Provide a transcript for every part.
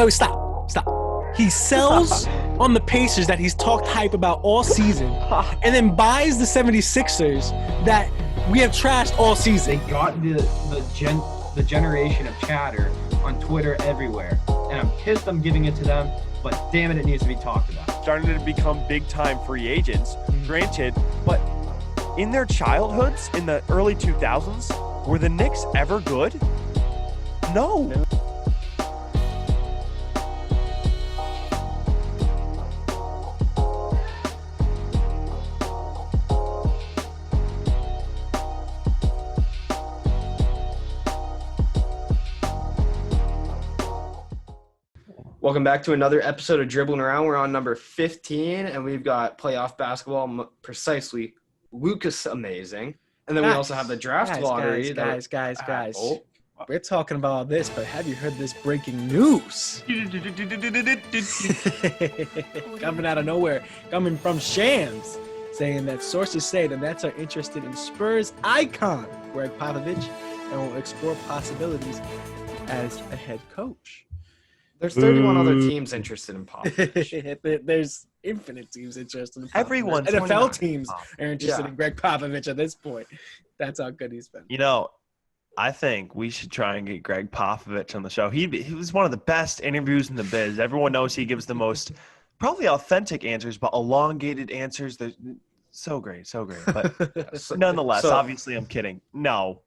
wait, stop. He sells on the Pacers that he's talked hype about all season, and then buys the 76ers that we have trashed all season. They got the generation of chatter on Twitter everywhere, and I'm pissed I'm giving it to them, but damn it needs to be talked about. Starting to become big-time free agents, granted, but in their childhoods, in the early 2000s, were the Knicks ever good? No. Welcome back to another episode of Dribbling Around. We're on number 15, and we've got playoff basketball, precisely Luka's amazing. And then we also have the draft lottery. Guys. We're talking about all this, but have you heard this breaking news? Coming out of nowhere, coming from Shams, saying that sources say the Nets are interested in Spurs icon Greg Popovich and will explore possibilities as a head coach. There's 31 other teams interested in Popovich. There's infinite teams interested in Popovich. Everyone, NFL teams are interested in Greg Popovich at this point. That's how good he's been. You know, I think we should try and get Greg Popovich on the show. He was one of the best interviews in the biz. Everyone knows he gives the most probably authentic answers, but elongated answers. They're so great. But nonetheless, obviously I'm kidding. No.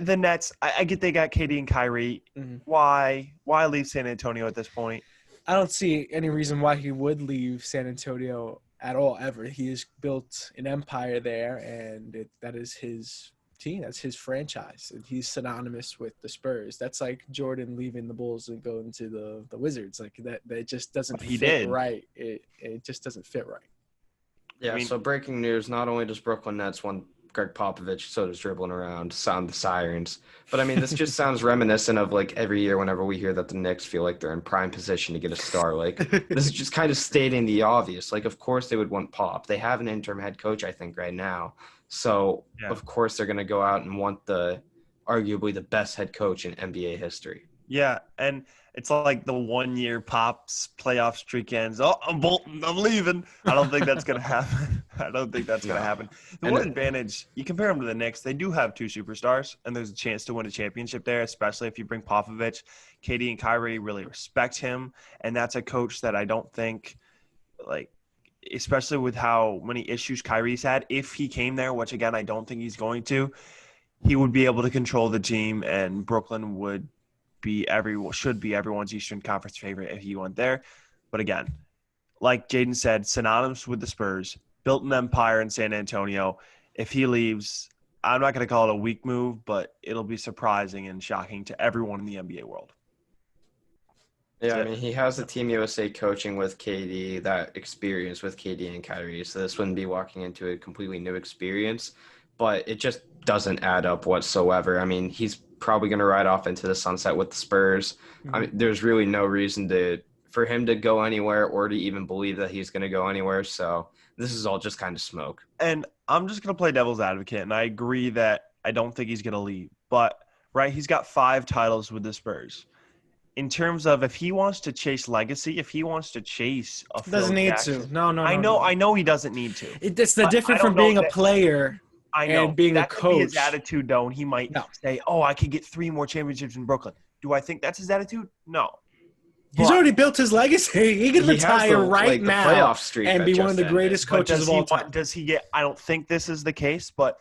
The Nets, I get they got KD and Kyrie. Mm-hmm. Why leave San Antonio at this point? I don't see any reason why he would leave San Antonio at all, ever. He has built an empire there, and that is his team. That's his franchise. And he's synonymous with the Spurs. That's like Jordan leaving the Bulls and going to the Wizards. Like that just doesn't fit right. It just doesn't fit right. Yeah, so breaking news, not only does Brooklyn Nets want Greg Popovich, so does Dribbling Around, sound the sirens. But, I mean, this just sounds reminiscent of, like, every year whenever we hear that the Knicks feel like they're in prime position to get a star. Like, this is just kind of stating the obvious. Like, of course they would want Pop. They have an interim head coach, I think, right now. So, Of course they're going to go out and want arguably the best head coach in NBA history. Yeah, and it's like the 1 year Pop's playoff streak ends. Oh, I'm bolting. I'm leaving. I don't think that's going to happen. The one advantage, you compare them to the Knicks, they do have two superstars, and there's a chance to win a championship there, especially if you bring Popovich. KD and Kyrie really respect him, and that's a coach that I don't think, like, especially with how many issues Kyrie's had, if he came there, which, again, I don't think he's going to, he would be able to control the team, and Brooklyn should be everyone's Eastern Conference favorite if he went there. But again, like Jayden said, synonymous with the Spurs, built an empire in San Antonio. If he leaves, I'm not going to call it a weak move, but it'll be surprising and shocking to everyone in the NBA world. Yeah, I mean, he has the Team USA coaching with KD, that experience with KD and Kyrie, so this wouldn't be walking into a completely new experience, but it just doesn't add up whatsoever. I mean, he's probably going to ride off into the sunset with the Spurs. Mm-hmm. I mean, there's really no reason for him to go anywhere or to even believe that he's going to go anywhere. So this is all just kind of smoke. And I'm just going to play devil's advocate, and I agree that I don't think he's going to leave. But, right, he's got 5 titles with the Spurs. In terms of if he wants to chase legacy, if he wants to chase a Phil doesn't need Jackson, to. No. I know he doesn't need to. It's the difference from being a player – I know. And being that a coach. Could be his attitude, though, and he might say, I could get 3 more championships in Brooklyn. Do I think that's his attitude? No. He's already built his legacy. He can retire right now and be one of the greatest coaches of all time. Does he get – I don't think this is the case, but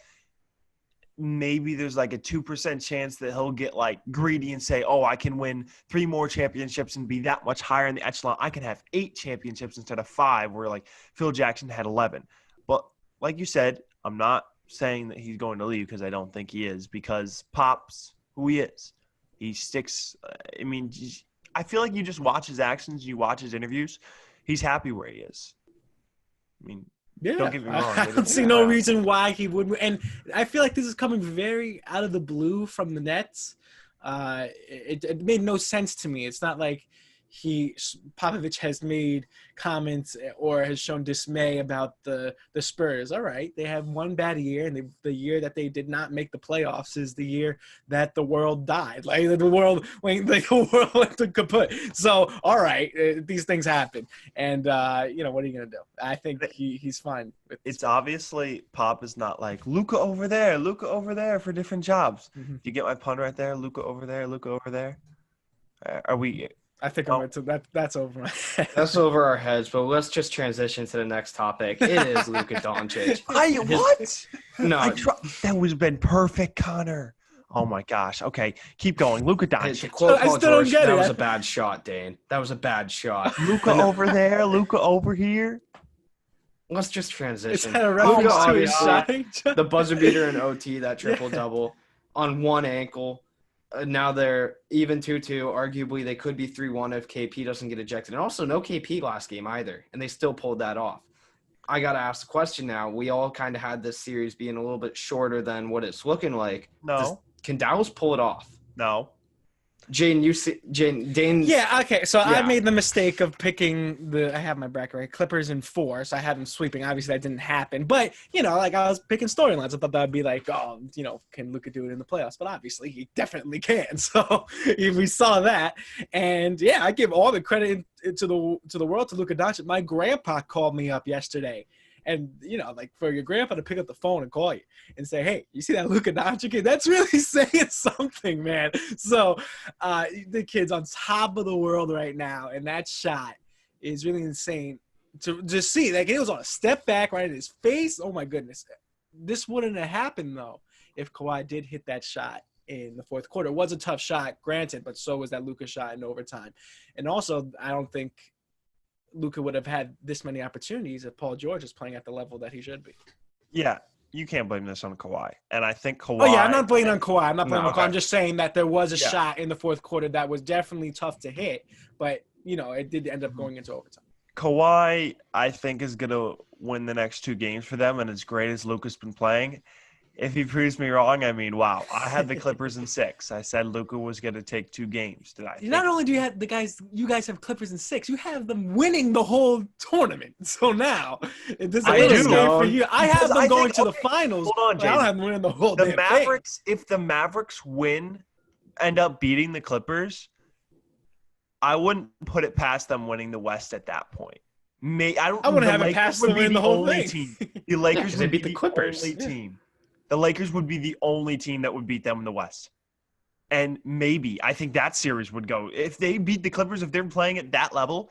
maybe there's like a 2% chance that he'll get like greedy and say, I can win 3 more championships and be that much higher in the echelon. I can have 8 championships instead of 5, where like Phil Jackson had 11. But like you said, I'm not saying that he's going to leave, because I don't think he is, because Pop's who he is. He sticks I mean, I feel like you just watch his actions, you watch his interviews, he's happy where he is. I mean, don't get me wrong. I don't see no reason why he would. And I feel like this is coming very out of the blue from the Nets. It made no sense to me. It's not like Popovich has made comments or has shown dismay about the Spurs. All right, they have one bad year, and the year that they did not make the playoffs is the year that the world died. Like the world went to kaput. So all right, these things happen, and what are you gonna do? I think he's fine. It's obviously Pop is not like Luka over there for different jobs. Mm-hmm. Do you get my pun right there? Luka over there. Are we? I think I'm into that. That's over my head. That's over our heads, but let's just transition to the next topic. It is Luka Doncic. What? No. That was been perfect, Connor. Oh my gosh. Okay, keep going. Luka Doncic. To quote Paul George, that was it. a bad shot, Dane. That was a bad shot. Luka over there, Luka over here. Let's just transition. Luka obviously, the buzzer beater in OT, that triple-double on one ankle. Now they're even 2-2. Arguably, they could be 3-1 if KP doesn't get ejected. And also, no KP last game either, and they still pulled that off. I got to ask the question now. We all kind of had this series being a little bit shorter than what it's looking like. No. Can Dallas pull it off? No. Dane. Yeah, okay. So I made the mistake of picking I have my bracket right, Clippers in 4, so I had them sweeping. Obviously, that didn't happen. But, I was picking storylines. I thought that would be like, can Luka do it in the playoffs? But obviously, he definitely can. So we saw that. And, I give all the credit to the world to Luka Doncic. My grandpa called me up yesterday. And, for your grandpa to pick up the phone and call you and say, hey, you see that Luka Doncic kid? That's really saying something, man. So the kid's on top of the world right now, and that shot is really insane to just see. Like, it was on a step back right in his face. Oh, my goodness. This wouldn't have happened, though, if Kawhi did hit that shot in the fourth quarter. It was a tough shot, granted, but so was that Luka shot in overtime. And also, I don't think – Luka would have had this many opportunities if Paul George is playing at the level that he should be. Yeah, you can't blame this on Kawhi. And I think Kawhi – Oh, yeah, I'm not blaming on Kawhi. I'm not blaming on Kawhi. Okay. I'm just saying that there was a shot in the fourth quarter that was definitely tough to hit, but, it did end up going into overtime. Kawhi, I think, is going to win the next 2 games for them, and as great as Luka's been playing – if he proves me wrong, I mean, wow. I had the Clippers in 6. I said Luka was going to take 2 games. Did I? Not only do you have you guys have Clippers in 6, you have them winning the whole tournament. So now, this is a game for you. I have them going to the finals. Hold on, Jay. I don't have them winning the whole damn Mavericks, thing. if the Mavericks end up beating the Clippers, I wouldn't put it past them winning the West at that point. I wouldn't have it past them winning the whole thing. Team. The Lakers would beat be the Clippers. Only team. The Lakers would be the only team that would beat them in the West. And maybe, I think that series would go. If they beat the Clippers, if they're playing at that level,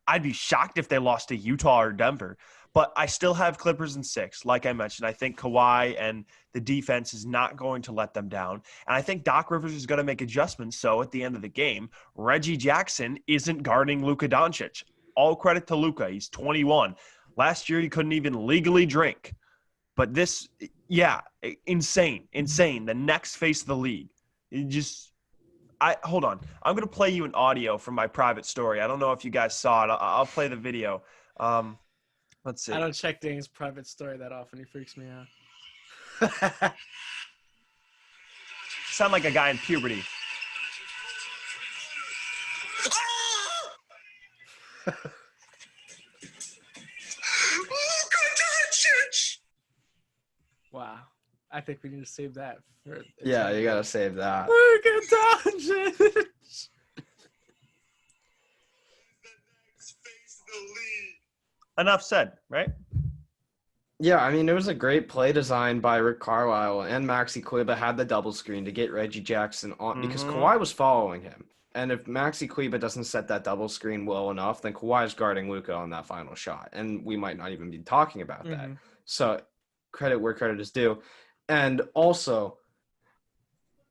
I'd be shocked if they lost to Utah or Denver. But I still have Clippers in 6. Like I mentioned, I think Kawhi and the defense is not going to let them down. And I think Doc Rivers is going to make adjustments. So at the end of the game, Reggie Jackson isn't guarding Luka Doncic. All credit to Luka. He's 21. Last year, he couldn't even legally drink. But this, insane. The next face of the league. Hold on. I'm going to play you an audio from my private story. I don't know if you guys saw it. I'll play the video. Let's see. I don't check Dane's private story that often. He freaks me out. Sound like a guy in puberty. Wow. I think we need to save that. Yeah, you got to save that. Luka Doncic. Enough said, right? Yeah, I mean, it was a great play design by Rick Carlisle, and Maxi Kleba had the double screen to get Reggie Jackson on because Kawhi was following him. And if Maxi Kleba doesn't set that double screen well enough, then Kawhi's guarding Luka on that final shot. And we might not even be talking about that. So credit where credit is due. And also,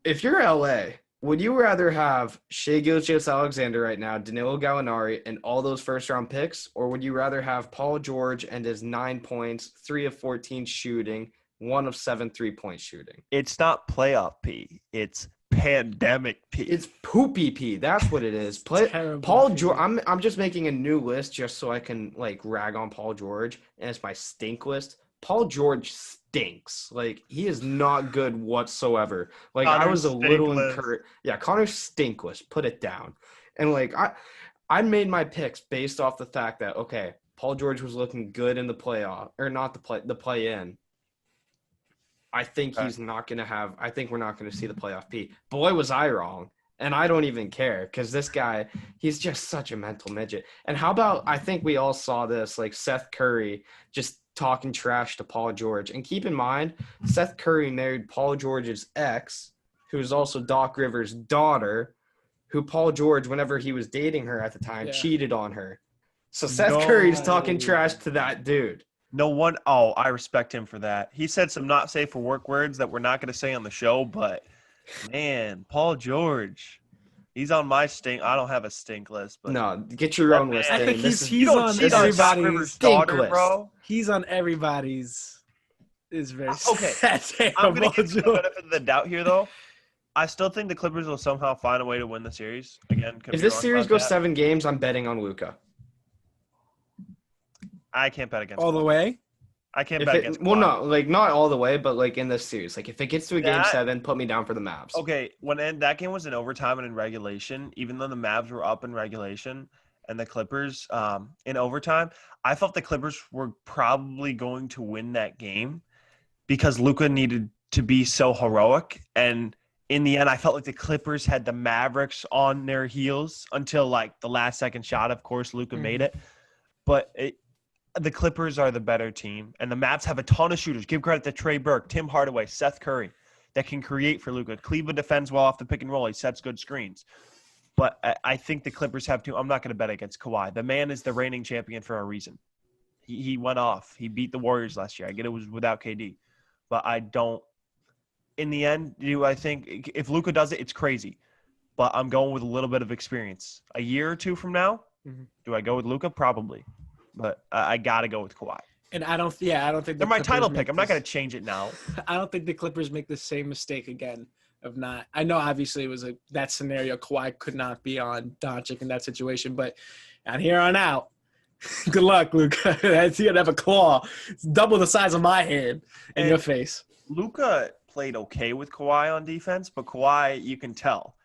if you're LA, would you rather have Shai Gilgeous-Alexander right now, Danilo Gallinari, and all those first-round picks, or would you rather have Paul George and his 9 points, 3 of 14 shooting, 1 of 7 3-point shooting? It's not playoff P. It's pandemic P. It's poopy P. That's what it is. Paul George. I'm just making a new list just so I can rag on Paul George, and it's my stink list. Paul George stinks. He is not good whatsoever. I was a little encouraged. Yeah, Connor Stinkless. Put it down. And I made my picks based off the fact that, okay, Paul George was looking good in the playoff, or not the play-in. I think he's not going to have – I think we're not going to see the playoff P. Boy, was I wrong. And I don't even care because this guy, he's just such a mental midget. And how about – I think we all saw this, like Seth Curry just talking trash to Paul George. And keep in mind, Seth Curry married Paul George's ex, who is also Doc Rivers' daughter, who Paul George, whenever he was dating her at the time, cheated on her. So Seth Curry's talking trash to that dude. No one – oh, I respect him for that. He said some not safe for work words that we're not going to say on the show, but, man, Paul George, he's on my stink – I don't have a stink list. But no, get your own list. I think he's on everybody's stink list, bro. He's on everybody's – is very okay. I'm going to give you the benefit of the doubt here, though. I still think the Clippers will somehow find a way to win the series. Again, if this series goes 7 games, I'm betting on Luka. I can't bet against all the way. I can't bet against. Well, no, like not all the way, but like in this series, like if it gets to a game 7, put me down for the Mavs. Okay, that game was in overtime and in regulation, even though the Mavs were up in regulation and the Clippers in overtime, I felt the Clippers were probably going to win that game because Luka needed to be so heroic. And in the end, I felt like the Clippers had the Mavericks on their heels until like the last second shot. Of course, Luka made it, but the Clippers are the better team, and the Mavs have a ton of shooters. Give credit to Trey Burke, Tim Hardaway, Seth Curry that can create for Luka. Cleveland defends well off the pick and roll. He sets good screens. But I think the Clippers have to – I'm not going to bet against Kawhi. The man is the reigning champion for a reason. He went off. He beat the Warriors last year. I get it was without KD. But I don't – in the end, I think if Luka does it, it's crazy. But I'm going with a little bit of experience. A year or two from now, do I go with Luka? Probably. But I got to go with Kawhi. And I don't think they're my title pick. I'm not going to change it now. I don't think the Clippers make the same mistake again of not. I know obviously it was that scenario. Kawhi could not be on Doncic in that situation, but on here on out, good luck, Luka. He's gonna have a claw. It's double the size of my hand in your face. Luka played okay with Kawhi on defense, but Kawhi, you can tell,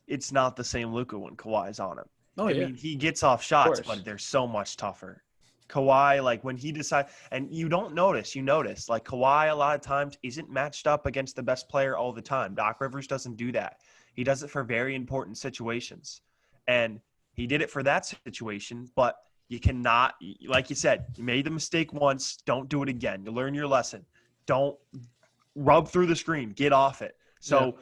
it's not the same Luka when Kawhi's on him. Oh, I mean, he gets off shots, but they're so much tougher. Kawhi, like when he decides, and you notice, like Kawhi a lot of times isn't matched up against the best player all the time. Doc Rivers doesn't do that. He does it for very important situations. And he did it for that situation, but you cannot, like you said, you made the mistake once, don't do it again. You learn your lesson. Don't rub through the screen, get off it. So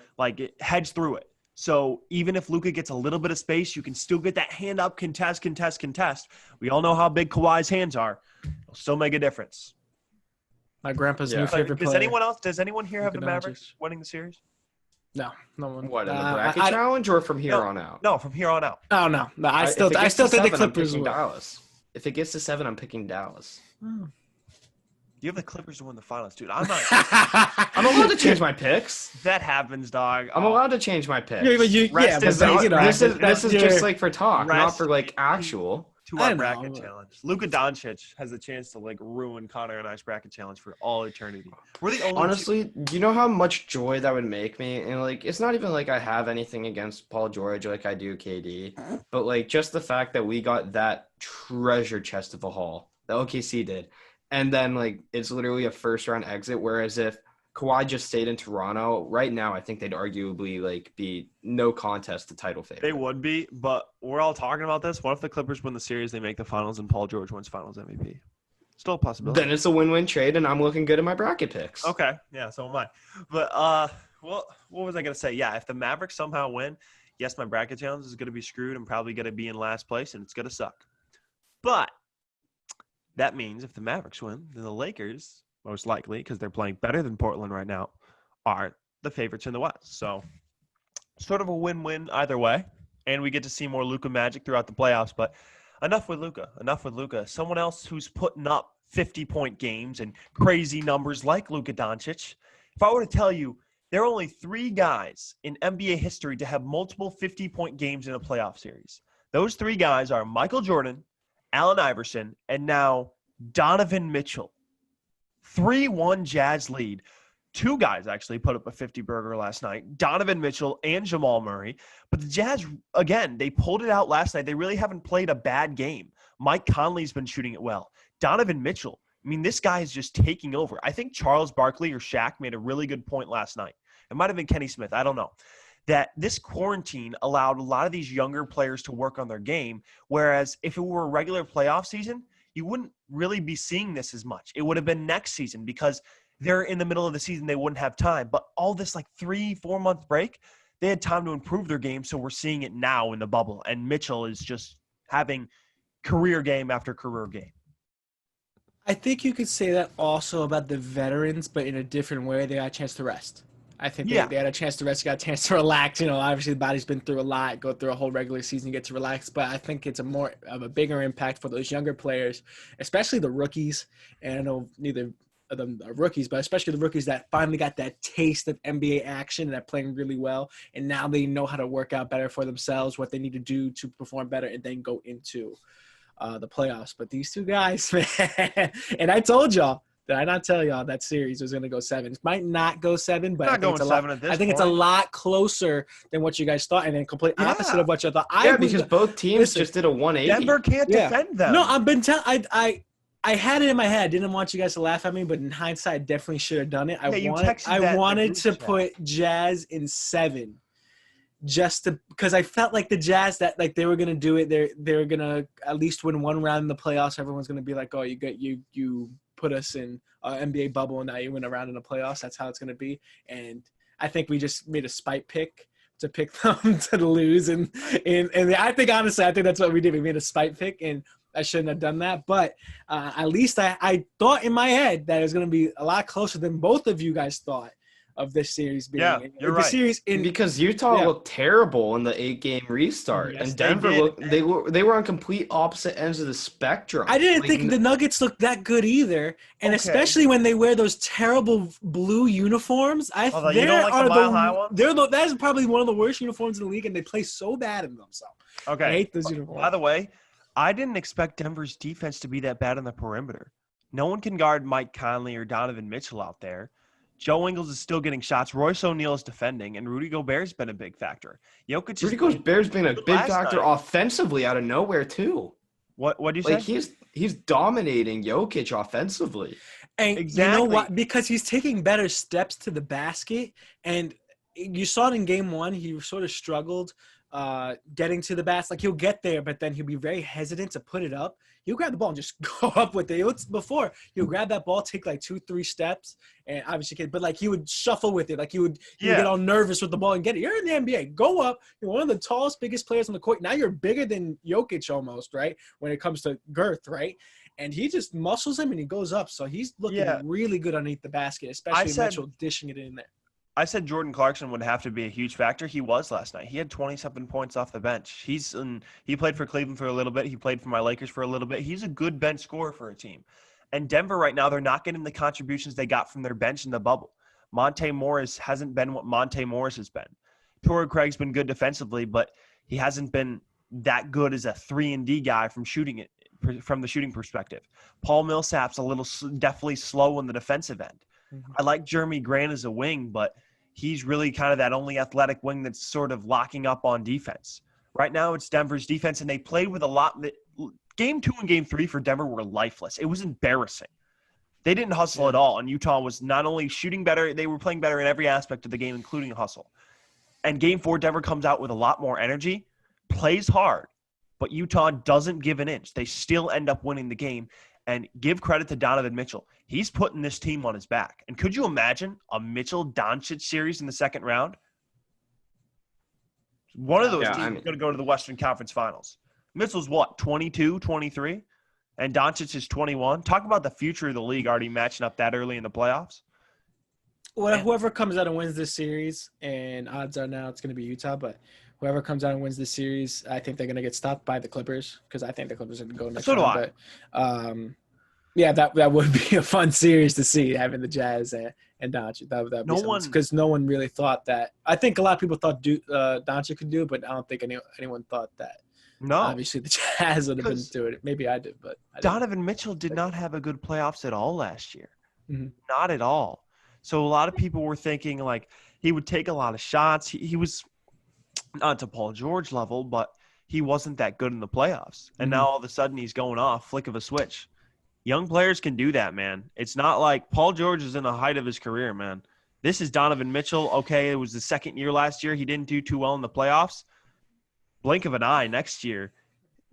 hedge through it. So even if Luka gets a little bit of space, you can still get that hand up, contest. We all know how big Kawhi's hands are. It'll still make a difference. My grandpa's new favorite player. Does anyone here have the Mavericks winning the series? No one. What, in the bracket challenge or from here on out? No, from here on out. Oh, no. I still think the Clippers will. Dallas. If it gets to 7, I'm picking Dallas. You have the Clippers to win the finals, dude. I'm not. I'm allowed to change my picks. That happens, dog. I'm allowed to change my picks. This is just like for talk, not for like actual. To our bracket challenge. Luka Doncic has the chance to like ruin Connor and I's bracket challenge for all eternity. We're the only honestly, you know how much joy that would make me? And like it's not even like I have anything against Paul George like I do KD, but like just the fact that we got that treasure chest of a haul that OKC did. And then, like, it's literally a first-round exit, whereas if Kawhi just stayed in Toronto, right now I think they'd arguably, like, be no contest to title favorite. They would be, but we're all talking about this. What if the Clippers win the series, they make the finals, and Paul George wins finals MVP? Still a possibility. Then it's a win-win trade, and I'm looking good at my bracket picks. Okay. Yeah, so am I. But, well, what was I going to say? Yeah, if the Mavericks somehow win, yes, my bracket challenge is going to be screwed. I'm probably going to be in last place, and it's going to suck. But that means if the Mavericks win, then the Lakers, most likely, because they're playing better than Portland right now, are the favorites in the West. So sort of a win-win either way. And we get to see more Luka magic throughout the playoffs. But enough with Luka. Someone else who's putting up 50-point games and crazy numbers like Luka Doncic. If I were to tell you, there are only 3 guys in NBA history to have multiple 50-point games in a playoff series. Those 3 guys are Michael Jordan, Allen Iverson, and now Donovan Mitchell. 3-1 Jazz lead. two guys actually put up a 50-burger last night, Donovan Mitchell and Jamal Murray. But the Jazz, again, they pulled it out last night. They really haven't played a bad game. Mike Conley's been shooting it well. Donovan Mitchell, I mean, this guy is just taking over. I think Charles Barkley or Shaq made a really good point last night. It might have been Kenny Smith. I don't know. That this quarantine allowed a lot of these younger players to work on their game, whereas if it were a regular playoff season, you wouldn't really be seeing this as much. It would have been next season because they're in the middle of the season. They wouldn't have time. But all this 3-4 month break, they had time to improve their game. So we're seeing it now in the bubble. And Mitchell is just having career game after career game. I think you could say that also about the veterans, but in a different way. They got a chance to rest. I think they had a chance to rest, got a chance to relax. Obviously the body's been through a lot, go through a whole regular season, you get to relax. But I think it's a bigger impact for those younger players, especially the rookies. And I know neither of them are rookies, but especially the rookies that finally got that taste of NBA action and are playing really well. And now they know how to work out better for themselves, what they need to do to perform better, and then go into the playoffs. But these two guys, man, and I told y'all, did I not tell y'all that series was going to go 7? It might not go 7, but I think it's a lot closer than what you guys thought, and then complete opposite of what you thought. Because both teams just did a 180. Denver can't defend them. No, I've been telling. I had it in my head. I didn't want you guys to laugh at me, but in hindsight, I definitely should have done it. I wanted to put Jazz in 7. Just because I felt like the Jazz that they were gonna do it. They were gonna at least win one round in the playoffs. Everyone's gonna be like, "Oh, you put us in an NBA bubble, and now you win a round in the playoffs. That's how it's gonna be." And I think we just made a spite pick to pick them to lose, and I think honestly, I think that's what we did. We made a spite pick, and I shouldn't have done that. But at least I thought in my head that it was gonna be a lot closer than both of you guys thought of this series being. Yeah, you're right. Because Utah looked terrible in the 8-game restart, and Denver they were on complete opposite ends of the spectrum. I didn't think the Nuggets looked that good either, and especially when they wear those terrible blue uniforms. You don't like the Mile High ones? That's probably one of the worst uniforms in the league, and they play so bad in them. So I hate those uniforms. By the way, I didn't expect Denver's defense to be that bad on the perimeter. No one can guard Mike Conley or Donovan Mitchell out there. Joe Ingles is still getting shots. Royce O'Neal is defending, and Rudy Gobert's been a big factor. Rudy Gobert's been a big factor offensively out of nowhere too. What do you say? He's dominating Jokic offensively. And you know what? Because he's taking better steps to the basket, and you saw it in game 1. He sort of struggled getting to the basket. He'll get there, but then he'll be very hesitant to put it up. He'll grab the ball and just go up with it. Before, he'll grab that ball, take 2-3 steps, and obviously, but he would shuffle with it. He would get all nervous with the ball and get it. You're in the NBA. Go up. You're one of the tallest, biggest players on the court. Now you're bigger than Jokic almost, right? When it comes to girth, right? And he just muscles him and he goes up. So he's looking really good underneath the basket, especially Mitchell dishing it in there. I said Jordan Clarkson would have to be a huge factor. He was last night. He had 27 points off the bench. He played for Cleveland for a little bit. He played for my Lakers for a little bit. He's a good bench scorer for a team. And Denver right now, they're not getting the contributions they got from their bench in the bubble. Monte Morris hasn't been what Monte Morris has been. Torrey Craig's been good defensively, but he hasn't been that good as a 3-and-D guy from the shooting perspective. Paul Millsap's definitely slow on the defensive end. Mm-hmm. I like Jeremy Grant as a wing, but he's really kind of that only athletic wing that's sort of locking up on defense. Right now it's Denver's defense, and they played with a lot. Game 2 and Game 3 for Denver were lifeless. It was embarrassing. They didn't hustle at all, and Utah was not only shooting better, they were playing better in every aspect of the game, including hustle. And Game 4, Denver comes out with a lot more energy, plays hard, but Utah doesn't give an inch. They still end up winning the game. And give credit to Donovan Mitchell. He's putting this team on his back. And could you imagine a Mitchell-Doncic series in the second round? One of those teams is going to go to the Western Conference Finals. Mitchell's 22, 23? And Doncic is 21. Talk about the future of the league already matching up that early in the playoffs. Well, whoever comes out and wins this series, and odds are now it's going to be Utah, but whoever comes out and wins this series, I think they're going to get stopped by the Clippers because I think the Clippers are going to go next round. So do I. But, that would be a fun series to see, having the Jazz and Doncic. That would be because no one really thought that. I think a lot of people thought Doncic could do it, but I don't think anyone thought that. No. Obviously, the Jazz would have been doing it. Maybe I did, but Donovan Mitchell did not have a good playoffs at all last year. Mm-hmm. Not at all. So a lot of people were thinking like he would take a lot of shots. He was not to Paul George level, but he wasn't that good in the playoffs. And now all of a sudden he's going off, flick of a switch. Young players can do that, man. It's not like Paul George is in the height of his career, man. This is Donovan Mitchell. Okay, it was the second year last year. He didn't do too well in the playoffs. Blink of an eye next year.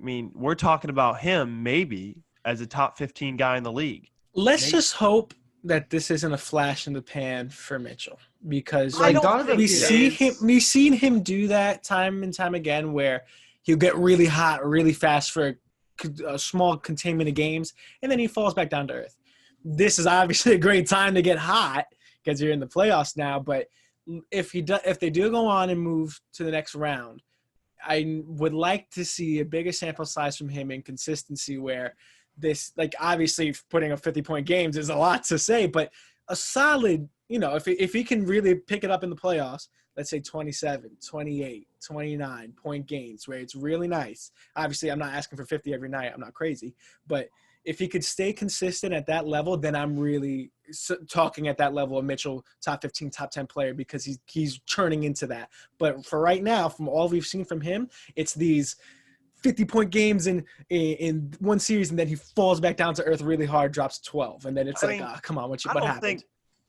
I mean, we're talking about him maybe as a top 15 guy in the league. Let's just hope that this isn't a flash in the pan for Mitchell, because Like Donovan, we've seen him do that time and time again, where he'll get really hot really fast for a small containment of games, and then he falls back down to earth. This is obviously a great time to get hot because you're in the playoffs now. But if they do go on and move to the next round, I would like to see a bigger sample size from him in consistency, where this, like, obviously putting up 50-point games is a lot to say, but a solid, if he can really pick it up in the playoffs, let's say 27, 28, 29 point games where it's really nice. Obviously, I'm not asking for 50 every night. I'm not crazy. But if he could stay consistent at that level, then I'm really talking at that level of Mitchell, top 15, top 10 player, because he's churning into that. But for right now, from all we've seen from him, it's these 50-point games in one series, and then he falls back down to earth really hard, drops 12. And then it's come on, what happened? Think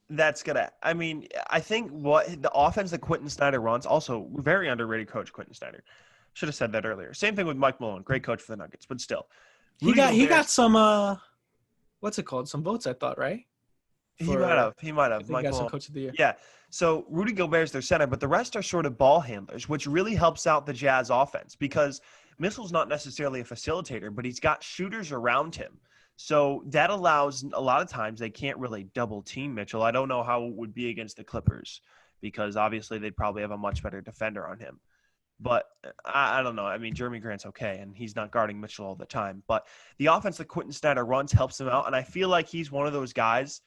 that's gonna. I mean, I think what the offense that Quentin Snyder runs, also very underrated coach Quentin Snyder. Should have said that earlier. Same thing with Mike Malone, great coach for the Nuggets, but still, he got some what's it called? Some votes, I thought, right? He might have. Mike Malone, coach of the year. Yeah. So Rudy Gobert's their center, but the rest are sort of ball handlers, which really helps out the Jazz offense because Mitchell's not necessarily a facilitator, but he's got shooters around him. So that allows a lot of times they can't really double team Mitchell. I don't know how it would be against the Clippers because obviously they'd probably have a much better defender on him. But I don't know. I mean, Jeremy Grant's okay, and he's not guarding Mitchell all the time. But the offense that Quentin Snyder runs helps him out, and I feel like he's one of those guys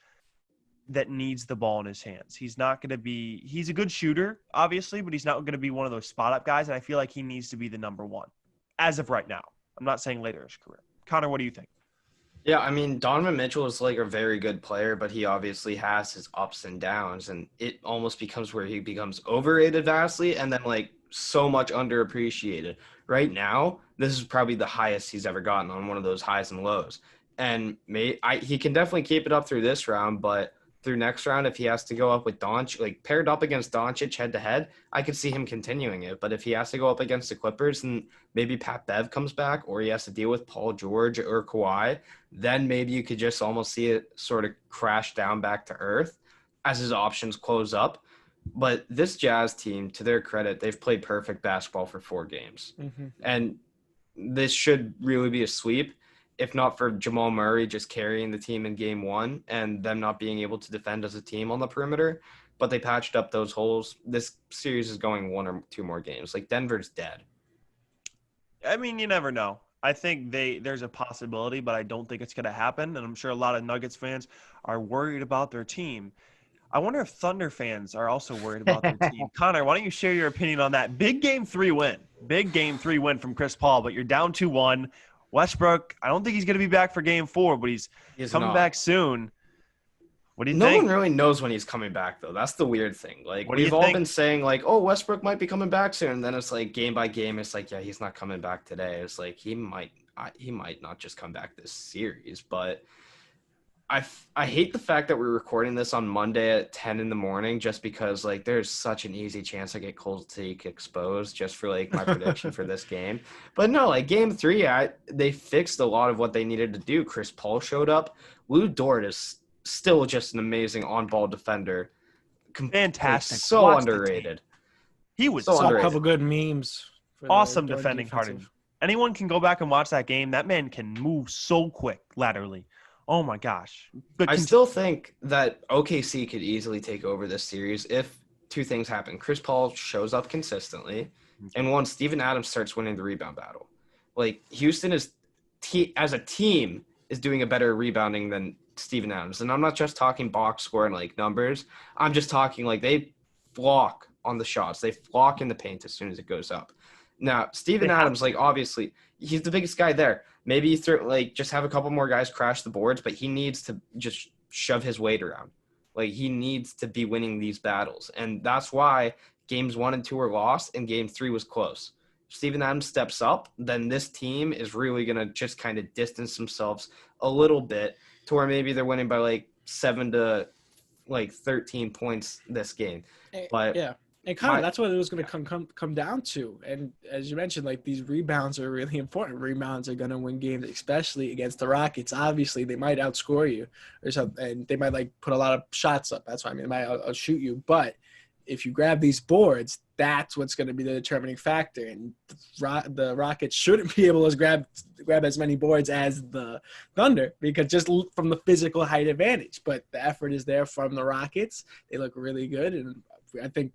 that needs the ball in his hands. He's not going to be – he's a good shooter, obviously, but he's not going to be one of those spot-up guys, and I feel like he needs to be the number one as of right now. I'm not saying later in his career. Connor, what do you think? Yeah, I mean, Donovan Mitchell is like a very good player, but he obviously has his ups and downs, and it almost becomes where he becomes overrated vastly and then like so much underappreciated. Right now, this is probably the highest he's ever gotten on one of those highs and lows. And he can definitely keep it up through this round, but through next round, if he has to go up with Doncic, like paired up against Doncic head-to-head, I could see him continuing it. But if he has to go up against the Clippers and maybe Pat Bev comes back or he has to deal with Paul George or Kawhi, then maybe you could just almost see it sort of crash down back to earth as his options close up. But this Jazz team, to their credit, they've played perfect basketball for 4 games. Mm-hmm. And this should really be a sweep. If not for Jamal Murray just carrying the team in game 1 and them not being able to defend as a team on the perimeter, but they patched up those holes. This series is going 1 or 2 more games. Like Denver's dead. I mean, you never know. I think there's a possibility, but I don't think it's going to happen. And I'm sure a lot of Nuggets fans are worried about their team. I wonder if Thunder fans are also worried about their team. Connor, why don't you share your opinion on that? Big game 3 win. Big game 3 win from Chris Paul, but you're down 2-1. Westbrook, I don't think he's going to be back for game 4, but he's coming back soon. What do you think? No one really knows when he's coming back, though. That's the weird thing. Like, we've all been saying, like, oh, Westbrook might be coming back soon. And then it's like game by game, it's like, yeah, he's not coming back today. It's like he might not just come back this series. But I hate the fact that we're recording this on Monday at 10 in the morning just because, like, there's such an easy chance I get cold take exposed just for, like, my prediction for this game. But, no, like, game 3, they fixed a lot of what they needed to do. Chris Paul showed up. Lou Dort is still just an amazing on-ball defender. Fantastic. So underrated. He was so a couple good memes. Awesome defending Harden. Anyone can go back and watch that game. That man can move so quick laterally. Oh, my gosh. I still think that OKC could easily take over this series if 2 things happen. Chris Paul shows up consistently, and 1, Steven Adams starts winning the rebound battle. Like, Houston is as a team is doing a better rebounding than Steven Adams. And I'm not just talking box score and, like, numbers. I'm just talking, like, they flock on the shots. They flock in the paint as soon as it goes up. Now, Steven Adams, like, obviously, he's the biggest guy there. Maybe you just have a couple more guys crash the boards, but he needs to just shove his weight around. Like, he needs to be winning these battles. And that's why games 1 and 2 were lost and game 3 was close. If Steven Adams steps up, then this team is really going to just kind of distance themselves a little bit to where maybe they're winning by like 7 to like 13 points this game. But yeah. And kind of that's what it was going to come down to. And as you mentioned, like, these rebounds are really important. Rebounds are going to win games, especially against the Rockets. Obviously, they might outscore you or something, and they might like put a lot of shots up. That's what I mean. They might outshoot you. But if you grab these boards, that's what's going to be the determining factor. And the Rockets shouldn't be able to grab as many boards as the Thunder, because just from the physical height advantage. But the effort is there from the Rockets. They look really good, and I think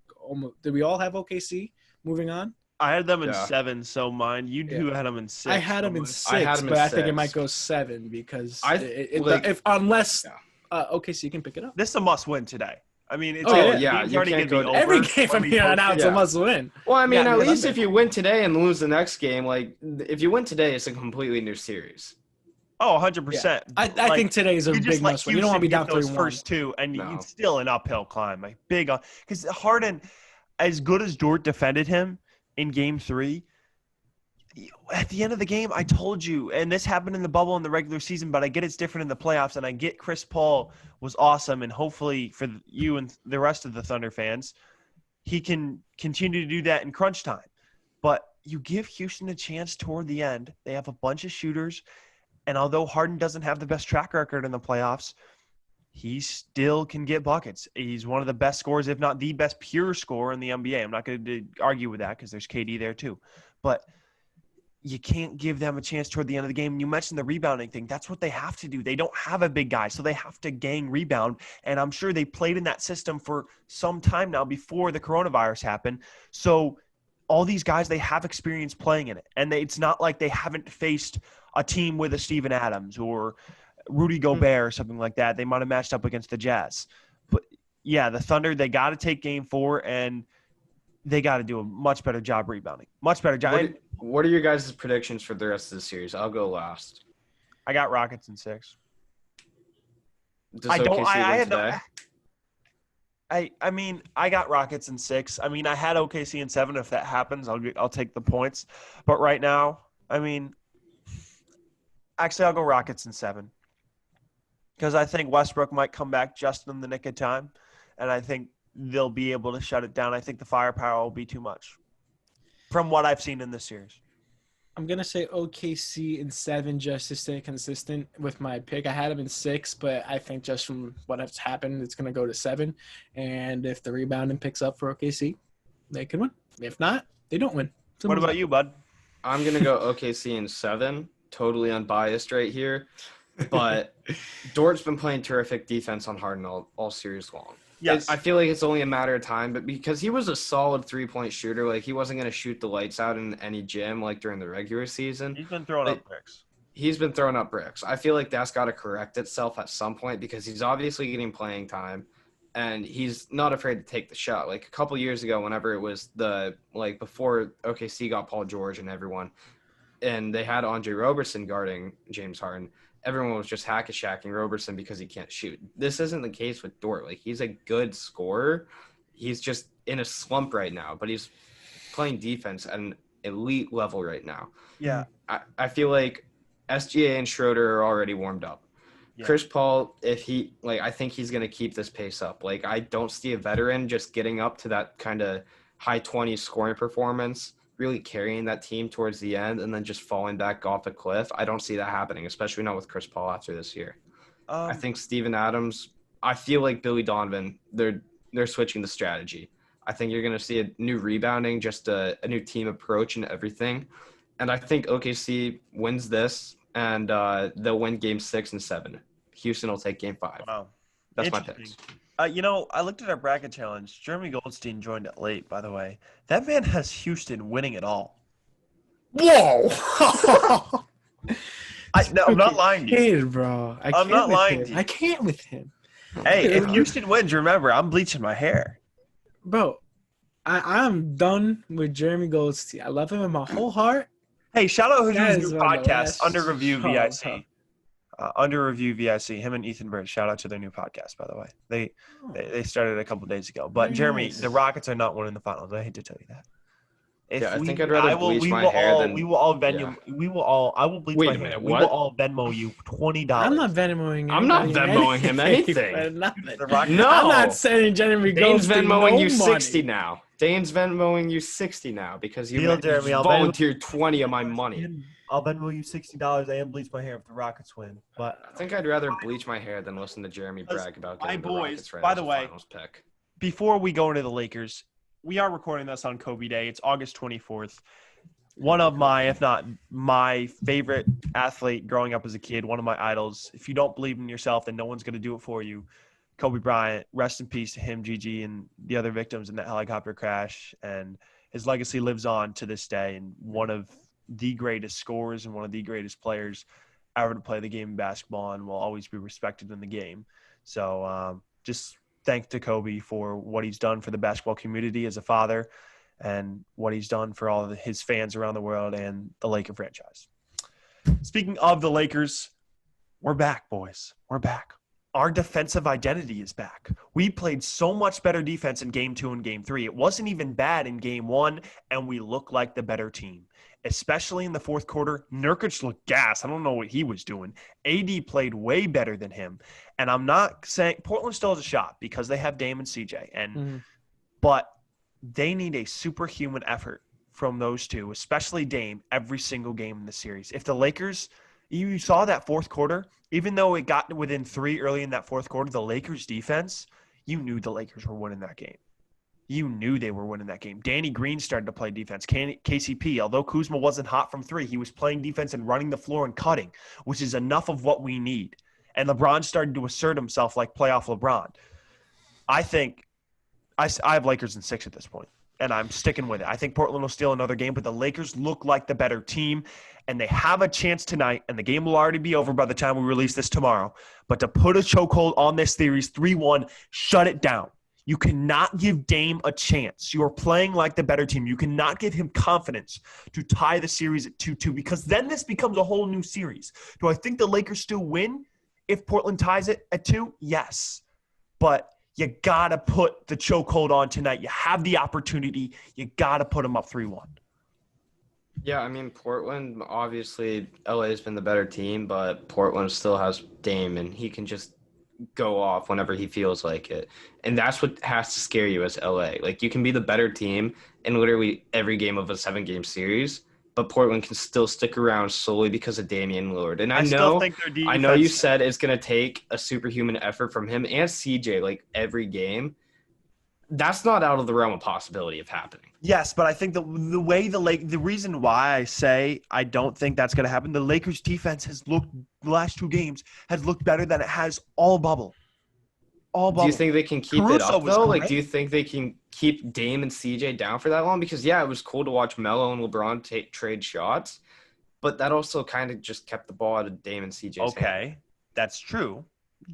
did we all have OKC moving on? I had them in 7, so mine. You two had them in 6. I had them in 6, but I think it might go 7 because unless OKC can pick it up. This is a must-win today. I mean, it's you can't go every game from here on out. It's a must-win. Well, I mean, at least if you win today and lose the next game, like if you win today, it's a completely new series. Oh, 100%. Yeah. I think today is a big must-win. You don't want to be down 3-1. First 2, and it's still an uphill climb. Like big, because Harden, as good as Dort defended him in Game 3, at the end of the game, I told you, and this happened in the bubble in the regular season, but I get it's different in the playoffs, and I get Chris Paul was awesome, and hopefully for you and the rest of the Thunder fans, he can continue to do that in crunch time. But you give Houston a chance toward the end. They have a bunch of shooters, and although Harden doesn't have the best track record in the playoffs, he still can get buckets. He's one of the best scorers, if not the best pure scorer in the NBA. I'm not going to argue with that because there's KD there too. But you can't give them a chance toward the end of the game. You mentioned the rebounding thing. That's what they have to do. They don't have a big guy, so they have to gang rebound. And I'm sure they played in that system for some time now before the coronavirus happened. So all these guys, they have experience playing in it. And it's not like they haven't faced a team with a Steven Adams or Rudy Gobert or something like that. They might have matched up against the Jazz. But, yeah, the Thunder, they got to take Game 4, and they got to do a much better job rebounding. Much better job. What are your guys' predictions for the rest of the series? I'll go last. I got Rockets in 6. Does OKC win today? I mean, I got Rockets in 6. I mean, I had OKC in 7. If that happens, I'll take the points. But right now, I mean, actually, I'll go Rockets in 7. Because I think Westbrook might come back just in the nick of time. And I think they'll be able to shut it down. I think the firepower will be too much from what I've seen in this series. I'm going to say OKC in 7 just to stay consistent with my pick. I had them in 6, but I think just from what has happened, it's going to go to 7. And if the rebounding picks up for OKC, they can win. If not, they don't win. What about you, bud? I'm going to go OKC in 7. Totally unbiased right here. But Dort's been playing terrific defense on Harden all series long. Yes. I feel like it's only a matter of time, but because he was a solid three-point shooter, like he wasn't going to shoot the lights out in any gym like during the regular season. He's been throwing up bricks. He's been throwing up bricks. I feel like that's got to correct itself at some point because he's obviously getting playing time and he's not afraid to take the shot. Like a couple years ago, whenever it was before OKC got Paul George and everyone, and they had Andre Roberson guarding James Harden, everyone was just hack-a-shacking Roberson because he can't shoot. This isn't the case with Dort. Like, he's a good scorer. He's just in a slump right now, but he's playing defense at an elite level right now. Yeah. I feel like SGA and Schroeder are already warmed up. Yeah. Chris Paul, I think he's going to keep this pace up. Like, I don't see a veteran just getting up to that kind of high 20s scoring performance, really carrying that team towards the end and then just falling back off a cliff. I don't see that happening, especially not with Chris Paul after this year. I think Steven Adams, I feel like Billy Donovan, they're switching the strategy. I think you're going to see a new rebounding, just a new team approach and everything. And I think OKC wins this and they'll win game 6 and 7. Houston will take game 5. Wow. That's my picks. I looked at our bracket challenge. Jeremy Goldstein joined it late, by the way. That man has Houston winning it all. Whoa! I'm not lying to you. Bro. I'm not lying to you. I can't with him. Hey, if Houston wins, remember, I'm bleaching my hair. Bro, I'm done with Jeremy Goldstein. I love him in my whole heart. Hey, shout out his new podcast, Under Review VIC. Under Review VIC, him and Ethan Bird. Shout out to their new podcast, by the way. They started a couple days ago. But Jeremy, nice. The Rockets are not winning the finals. I hate to tell you that. I think I'd rather bleach my hair than. We will all Venmo. Yeah. I will bleach Wait my a minute, hair. what? We will all Venmo you $20. I'm not Venmoing. I'm not anybody Venmoing him anything. Nothing. The Rockets. No. I'm not saying Jeremy Dane's Goldstein Venmoing no you money. 60 now. Dane's Venmoing you 60 now because you Deal, Jeremy, I'll volunteered 20 of my money. I'll Venmo you $60 and bleach my hair if the Rockets win. But I think I'd rather bleach my hair than listen to Jeremy brag about getting the Rockets right by as the a way, finals pick. before we go into the Lakers, we are recording this on Kobe Day. It's August 24th. One of my, if not my favorite athlete growing up as a kid, one of my idols. If you don't believe in yourself, then no one's going to do it for you. Kobe Bryant, rest in peace to him, Gigi, and the other victims in that helicopter crash. And his legacy lives on to this day. And one of the greatest scorers and one of the greatest players ever to play the game of basketball and will always be respected in the game. So just thanks to Kobe for what he's done for the basketball community as a father and what he's done for all of his fans around the world and the Laker franchise. Speaking of the Lakers, we're back, boys. We're back. Our defensive identity is back. We played so much better defense in Game 2 and Game 3. It wasn't even bad in Game 1, and we looked like the better team. Especially in the fourth quarter, Nurkic looked gas. I don't know what he was doing. AD played way better than him. And I'm not saying – Portland still has a shot because they have Dame and CJ. But they need a superhuman effort from those two, especially Dame, every single game in the series. If the Lakers – you saw that fourth quarter, even though it got within 3 early in that fourth quarter, the Lakers' defense, you knew the Lakers were winning that game. You knew they were winning that game. Danny Green started to play defense. KCP, although Kuzma wasn't hot from 3, he was playing defense and running the floor and cutting, which is enough of what we need. And LeBron started to assert himself like playoff LeBron. I think I have Lakers in 6 at this point, and I'm sticking with it. I think Portland will steal another game, but the Lakers look like the better team, and they have a chance tonight, and the game will already be over by the time we release this tomorrow. But to put a chokehold on this series, 3-1, shut it down. You cannot give Dame a chance. You are playing like the better team. You cannot give him confidence to tie the series at 2-2 because then this becomes a whole new series. Do I think the Lakers still win if Portland ties it at 2? Yes. But you got to put the chokehold on tonight. You have the opportunity. You got to put them up 3-1. Yeah, I mean, Portland, obviously, LA has been the better team, but Portland still has Dame, and he can just go off whenever he feels like it. And that's what has to scare you as LA. Like, you can be the better team in literally every game of a 7-game series, but Portland can still stick around solely because of Damian Lillard. And I know you said it's going to take a superhuman effort from him and CJ, like, every game. That's not out of the realm of possibility of happening. Yes, but I think the reason why I say I don't think that's going to happen, the Lakers defense has looked the last 2 games has looked better than it has all bubble. All bubble. Do you think they can keep it up though? Like, do you think they can keep Dame and CJ down for that long? Because yeah, it was cool to watch Melo and LeBron trade shots, but that also kind of just kept the ball out of Dame and CJ's hand. That's true.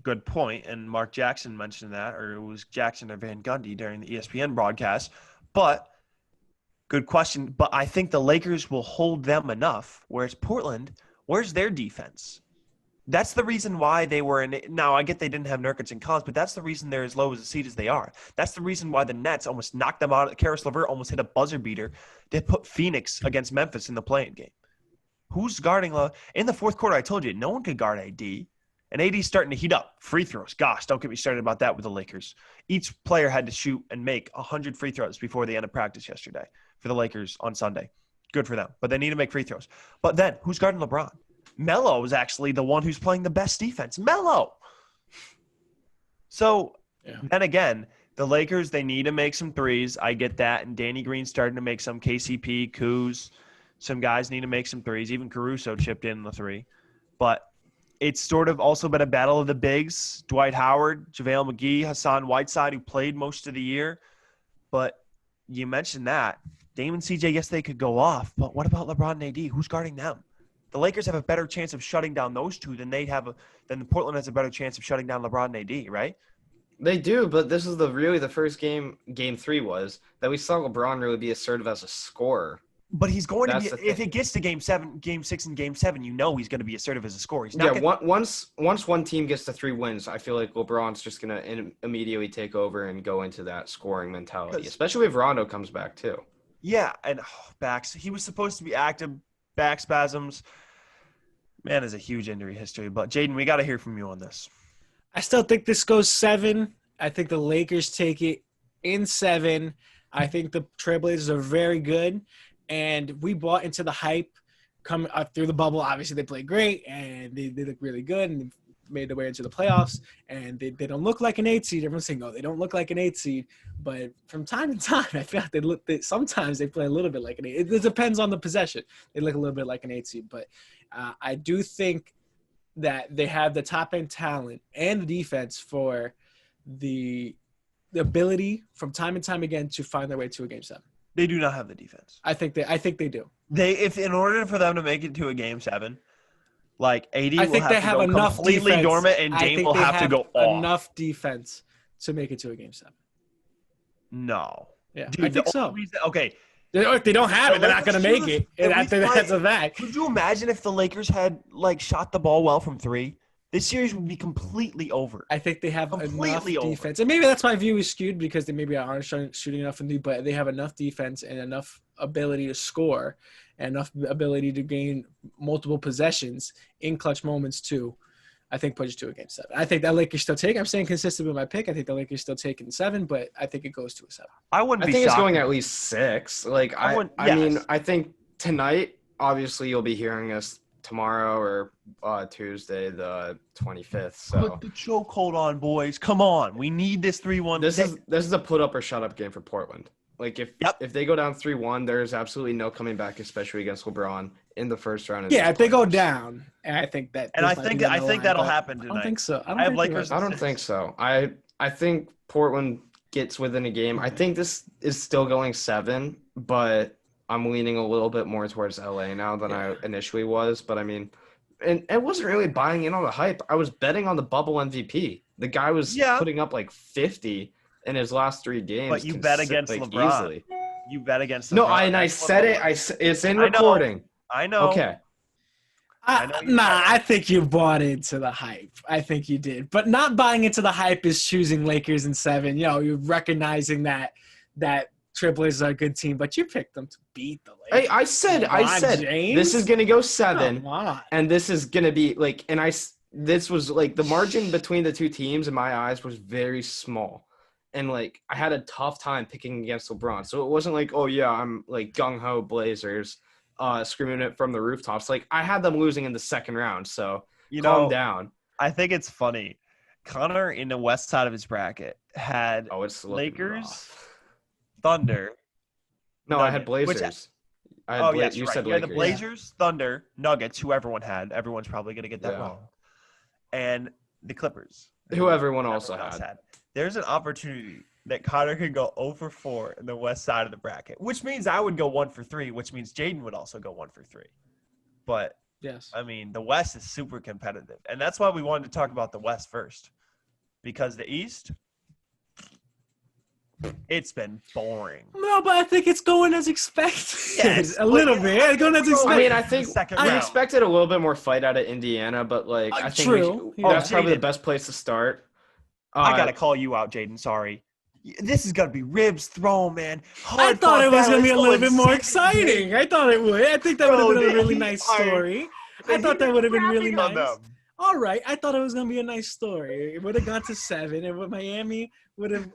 Good point. And Mark Jackson mentioned that, or it was Jackson or Van Gundy during the ESPN broadcast. But good question. But I think the Lakers will hold them enough. Whereas Portland, where's their defense? That's the reason why they were in – now, I get they didn't have Nurkic and Collins, but that's the reason they're as low as a seed as they are. That's the reason why the Nets almost knocked them out. Karis LeVert almost hit a buzzer beater to put Phoenix against Memphis in the play-in game. Who's guarding – in the fourth quarter, I told you, no one could guard AD. And AD's starting to heat up. Free throws. Gosh, don't get me started about that with the Lakers. Each player had to shoot and make 100 free throws before the end of practice yesterday for the Lakers on Sunday. Good for them. But they need to make free throws. But then, who's guarding LeBron? Melo is actually the one who's playing the best defense. Melo! So, then again, the Lakers, they need to make some threes. I get that. And Danny Green's starting to make some. KCP, Kuz. Some guys need to make some threes. Even Caruso chipped in the 3. But it's sort of also been a battle of the bigs. Dwight Howard, JaVale McGee, Hassan Whiteside, who played most of the year. But you mentioned that. Dame and CJ, yes, they could go off. But what about LeBron and AD? Who's guarding them? The Lakers have a better chance of shutting down those two than than Portland has a better chance of shutting down LeBron and AD, right? They do, but this is really the first game 3 was, that we saw LeBron really be assertive as a scorer. But he's going That's to be – the if thing. it gets to Game 6 and Game 7, he's going to be assertive as a scorer. He's Yeah, not once one team gets to 3 wins, I feel like LeBron's just going to immediately take over and go into that scoring mentality, especially if Rondo comes back too. Yeah, and backs. He was supposed to be active, back spasms. Man, is a huge injury history. But, Jayden, we got to hear from you on this. I still think this goes 7. I think the Lakers take it in 7. I think the Trailblazers are very good. And we bought into the hype coming up through the bubble. Obviously, they played great, and they look really good, and made their way into the playoffs. And they don't look like an 8 seed. Everyone's saying, "Oh, they don't look like an 8 seed." But from time to time, I feel like sometimes they play a little bit like an 8. It depends on the possession. They look a little bit like an 8 seed. But I do think that they have the top end talent and the defense for the ability from time and time again to find their way to a Game 7. They do not have the defense. I think they do. If in order for them to make it to a Game 7, like AD I will think have they to have go enough completely defense. dormant, and Dame will have to go off. Enough defense to make it to a Game 7. No. Yeah, Dude, I think so. Okay. If they don't have it, they're not going to make it. And I think that's a fact. Could you imagine if the Lakers had shot the ball well from 3? This series would be completely over. I think they have Completely enough over. defense. And maybe that's my view is skewed because they maybe aren't shooting enough from 3, but they have enough defense and enough ability to score and enough ability to gain multiple possessions in clutch moments too. I think push it to a Game 7. I think that Lakers still take. I'm staying consistent with my pick. I think the Lakers still take in 7, but I think it goes to a 7. I wouldn't I be think it's shocked. going at least 6. Like I mean, I think tonight, obviously, you'll be hearing us tomorrow or Tuesday, the 25th. So Put the chokehold on, boys. Come on. We need this 3-1. this is a put up or shut up game for Portland. Like if they go down 3-1, there's absolutely no coming back, especially against LeBron in the first round. Yeah, if they go down, and I think that. And I think that'll happen tonight. I don't think so. I have Lakers. I don't think so. I think Portland gets within a game. I think this is still going 7, but I'm leaning a little bit more towards LA now than I initially was. But I mean, and I wasn't really buying in on the hype. I was betting on the bubble MVP. The guy was putting up like 50 in his last 3 games. But you bet against LeBron. Easily. You bet against LeBron. No, I said it. It's in recording. I know. Okay. I think you bought into the hype. I think you did. But not buying into the hype is choosing Lakers in 7. You're recognizing that Trailblazers are a good team, but you picked them to beat the Lakers. Hey, I said James? This is going to go 7. Come on. And this is going to be like, this was like the margin between the two teams in my eyes was very small. And like, I had a tough time picking against LeBron. So it wasn't like, oh yeah, I'm like gung-ho Blazers screaming it from the rooftops. Like I had them losing in the second round. So calm down. I think it's funny. Connor in the west side of his bracket had it's Lakers, rough. Thunder. No, Nuggets, I had Blazers. Yes, you right. said You had Lakers. the Blazers, Thunder, Nuggets, who everyone had. Everyone's probably going to get that wrong. And the Clippers. Who everyone also had. There's an opportunity that Connor could go 0 for 4 in the west side of the bracket, which means I would go 1 for 3, which means Jayden would also go 1 for 3. But, yes, I mean, the West is super competitive. And that's why we wanted to talk about the West first. Because the East, it's been boring. No, but I think it's going as expected. Yes, a little bit. It's going as expected. I mean, I think I expected a little bit more fight out of Indiana, but like I think true. that's probably the best place to start. I got to call you out, Jayden. Sorry. This is going to be ribs thrown, man. I thought it was going to be a little bit more exciting. I thought it would. I think that would have been a really nice story. I thought that would have been really nice. All right. I thought it was going to be a nice story. It would have gone to 7, and Miami would have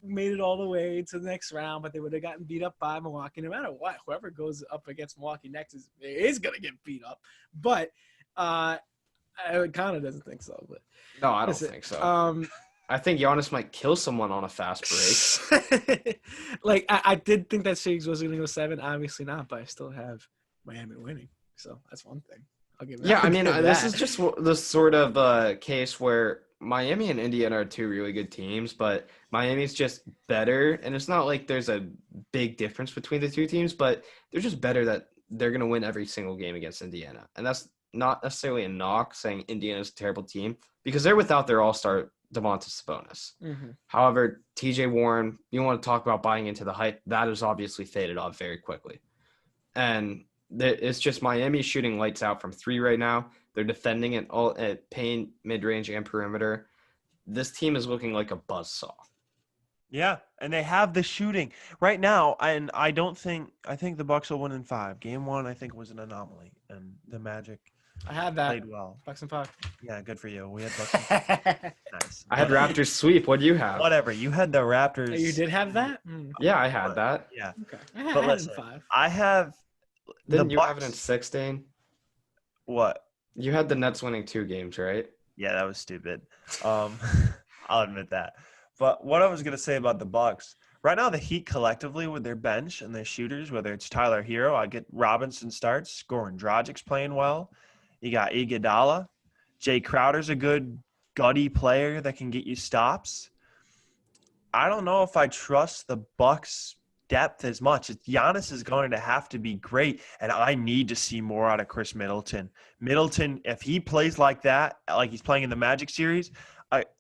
made it all the way to the next round, but they would have gotten beat up by Milwaukee. No matter what, whoever goes up against Milwaukee next is going to get beat up. But Connor doesn't think so. But no, I don't think so. I think Giannis might kill someone on a fast break. Like I did think that series was going to go 7. Obviously not, but I still have Miami winning. So that's one thing. I'll give it. Yeah, I mean, this is just the sort of case where Miami and Indiana are 2 really good teams, but Miami's just better. And it's not like there's a big difference between the 2 teams, but they're just better that they're going to win every single game against Indiana. And that's not necessarily a knock saying Indiana's a terrible team because they're without their all-star Domantas Sabonis. Mm-hmm. However, TJ Warren, you want to talk about buying into the hype, that has obviously faded off very quickly. and it's just Miami shooting lights out from 3 right now. They're defending it all at paint, mid-range, and perimeter. This team is looking like a buzzsaw. Yeah, and they have the shooting right now, and I think the Bucks will win in 5. Game 1, I think, was an anomaly, and the Magic I had that. played well. Bucks and 5. Yeah, good for you. We had Bucks. And nice. I had Raptors sweep. What do you have? Whatever. You had the Raptors. Oh, you did have that? Mm. Yeah, I had that. Yeah. Okay. But I had listen, it in 5. I have Didn't the you have it in Bucks. 16? What? You had the Nets winning 2 games, right? Yeah, that was stupid. I'll admit that. But what I was gonna say about the Bucks right now, the Heat collectively with their bench and their shooters, whether it's Tyler Hero, I get Robinson starts, Goran Dragic's playing well. You got Iguodala. Jay Crowder's a good gutty player that can get you stops. I don't know if I trust the Bucks depth as much. Giannis is going to have to be great, and I need to see more out of Chris Middleton. Middleton, if he plays like that, like he's playing in the Magic series,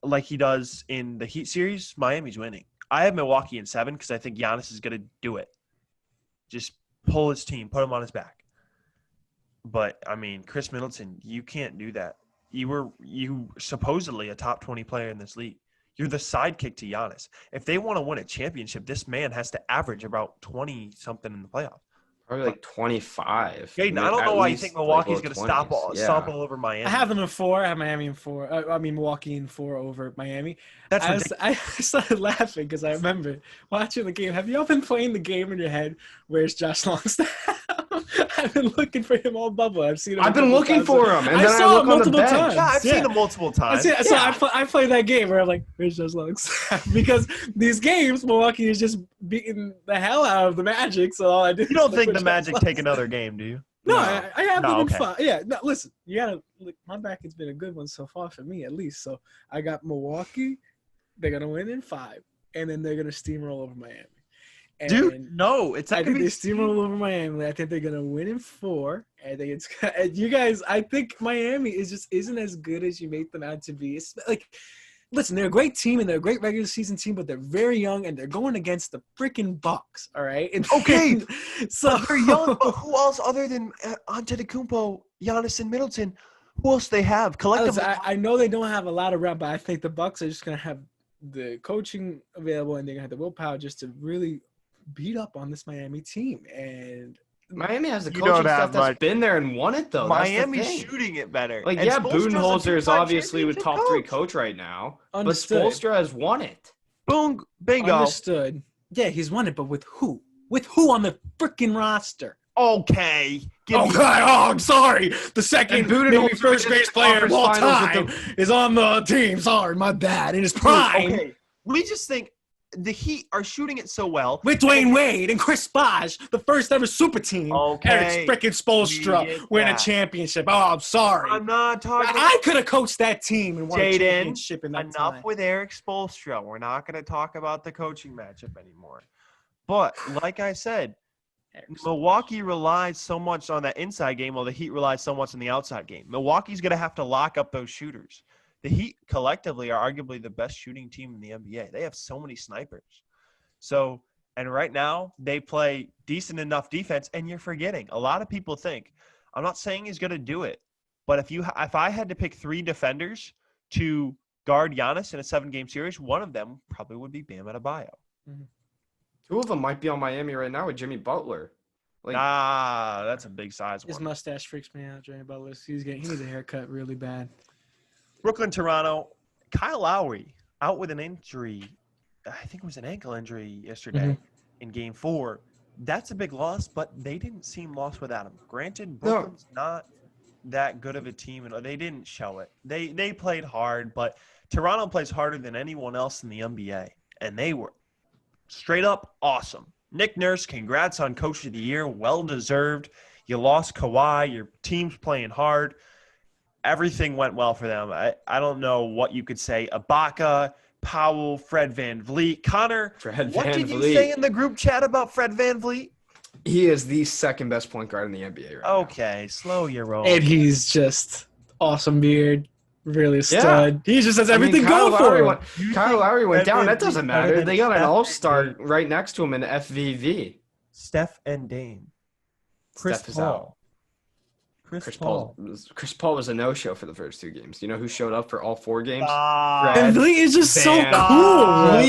like he does in the Heat series, Miami's winning. I have Milwaukee in 7 because I think Giannis is going to do it. Just pull his team, put him on his back. But, I mean, Chris Middleton, you can't do that. You supposedly a top 20 player in this league. You're the sidekick to Giannis. If they want to win a championship, this man has to average about 20-something in the playoffs. Probably like 25. Jayden, I don't know why you think Milwaukee's going to stomp all over Miami. I have them in 4. I have Miami in 4. Milwaukee in 4 over Miami. That's ridiculous. I started laughing because I remember watching the game. Have you all been playing the game in your head? Where's Josh Longstaff? I've been looking for him all bubble. I've seen him. I've been looking for him, and then I saw look him on the multiple bench. times. Yeah, I've seen him multiple times. So I played that game where I'm like, where's Josh Longstaff? Because these games, Milwaukee is just beating the hell out of the Magic. So all I do. You don't think the Magic take another game, do you? No, I have them in okay. 5. Yeah, no, listen, you gotta look. My back has been a good one so far for me, at least. So I got Milwaukee. They're gonna win in 5, and then they're gonna steamroll over Miami. And Dude, no, it's not I think going they to be steamroll over Miami. I think they're gonna win in 4. I think it's you guys. I think Miami isn't as good as you make them out to be. It's like, listen, they're a great team and they're a great regular season team, but they're very young and they're going against the freaking Bucks. All right. And, Okay. So they're young, but who else other than Antetokounmpo, Giannis, and Middleton? Who else they have collectively? I know they don't have a lot of rep, but I think the Bucks are just gonna have the coaching available and they're gonna have the willpower just to really beat up on this Miami team. And Miami has the coaching staff that's been there and won it, though. Miami's shooting it better. Like, and yeah, Spoelstra's Budenholzer is obviously with top 3 coach. coach right now, Understood. but Spoelstra has won it. Boom, bingo. Understood. Yeah, he's won it, but with who? With who on the freaking roster? Okay. I'm sorry. The second, maybe first greatest player of all time is on the team. Sorry, my bad. In his prime. Okay. We just think the Heat are shooting it so well. With Dwayne Wade and Chris Bosh, the first ever super team. Okay. Eric frickin' Spoelstra win a championship. Oh, I'm sorry. I'm not talking. I could have coached that team and won a championship in that enough time. with Eric Spoelstra. We're not going to talk about the coaching matchup anymore. But like I said, Milwaukee relies so much on that inside game while the Heat relies so much on the outside game. Milwaukee's going to have to lock up those shooters. The Heat collectively are arguably the best shooting team in the NBA. They have so many snipers. So, and right now they play decent enough defense, and you're forgetting. A lot of people think, I'm not saying he's going to do it, but if I had to pick 3 defenders to guard Giannis in a 7-game series, one of them probably would be Bam Adebayo. Mm-hmm. 2 of them might be on Miami right now with Jimmy Butler. That's a big size one. His mustache freaks me out, Jimmy Butler. He needs a haircut really bad. Brooklyn, Toronto. Kyle Lowry out with an injury. I think it was an ankle injury yesterday in Game 4. That's a big loss, but they didn't seem lost without him. Granted, Brooklyn's not that good of a team, and they didn't show it. They played hard, but Toronto plays harder than anyone else in the NBA, and they were straight up awesome. Nick Nurse, congrats on Coach of the Year. Well-deserved. You lost Kawhi. Your team's playing hard. Everything went well for them. I don't know what you could say. Ibaka, Powell, Fred VanVleet. Connor, what did you say in the group chat about Fred VanVleet? He is the second best point guard in the NBA right now. Okay, slow your roll. And he's just awesome beard. Really a stud. He just has everything going for him. Kyle Lowry went down. That doesn't matter. They got an all-star right next to him in FVV. Steph and Dame. Steph is out. Chris Paul was a no-show for the first 2 games. You know who showed up for all 4 games? Van Vliet is just so cool.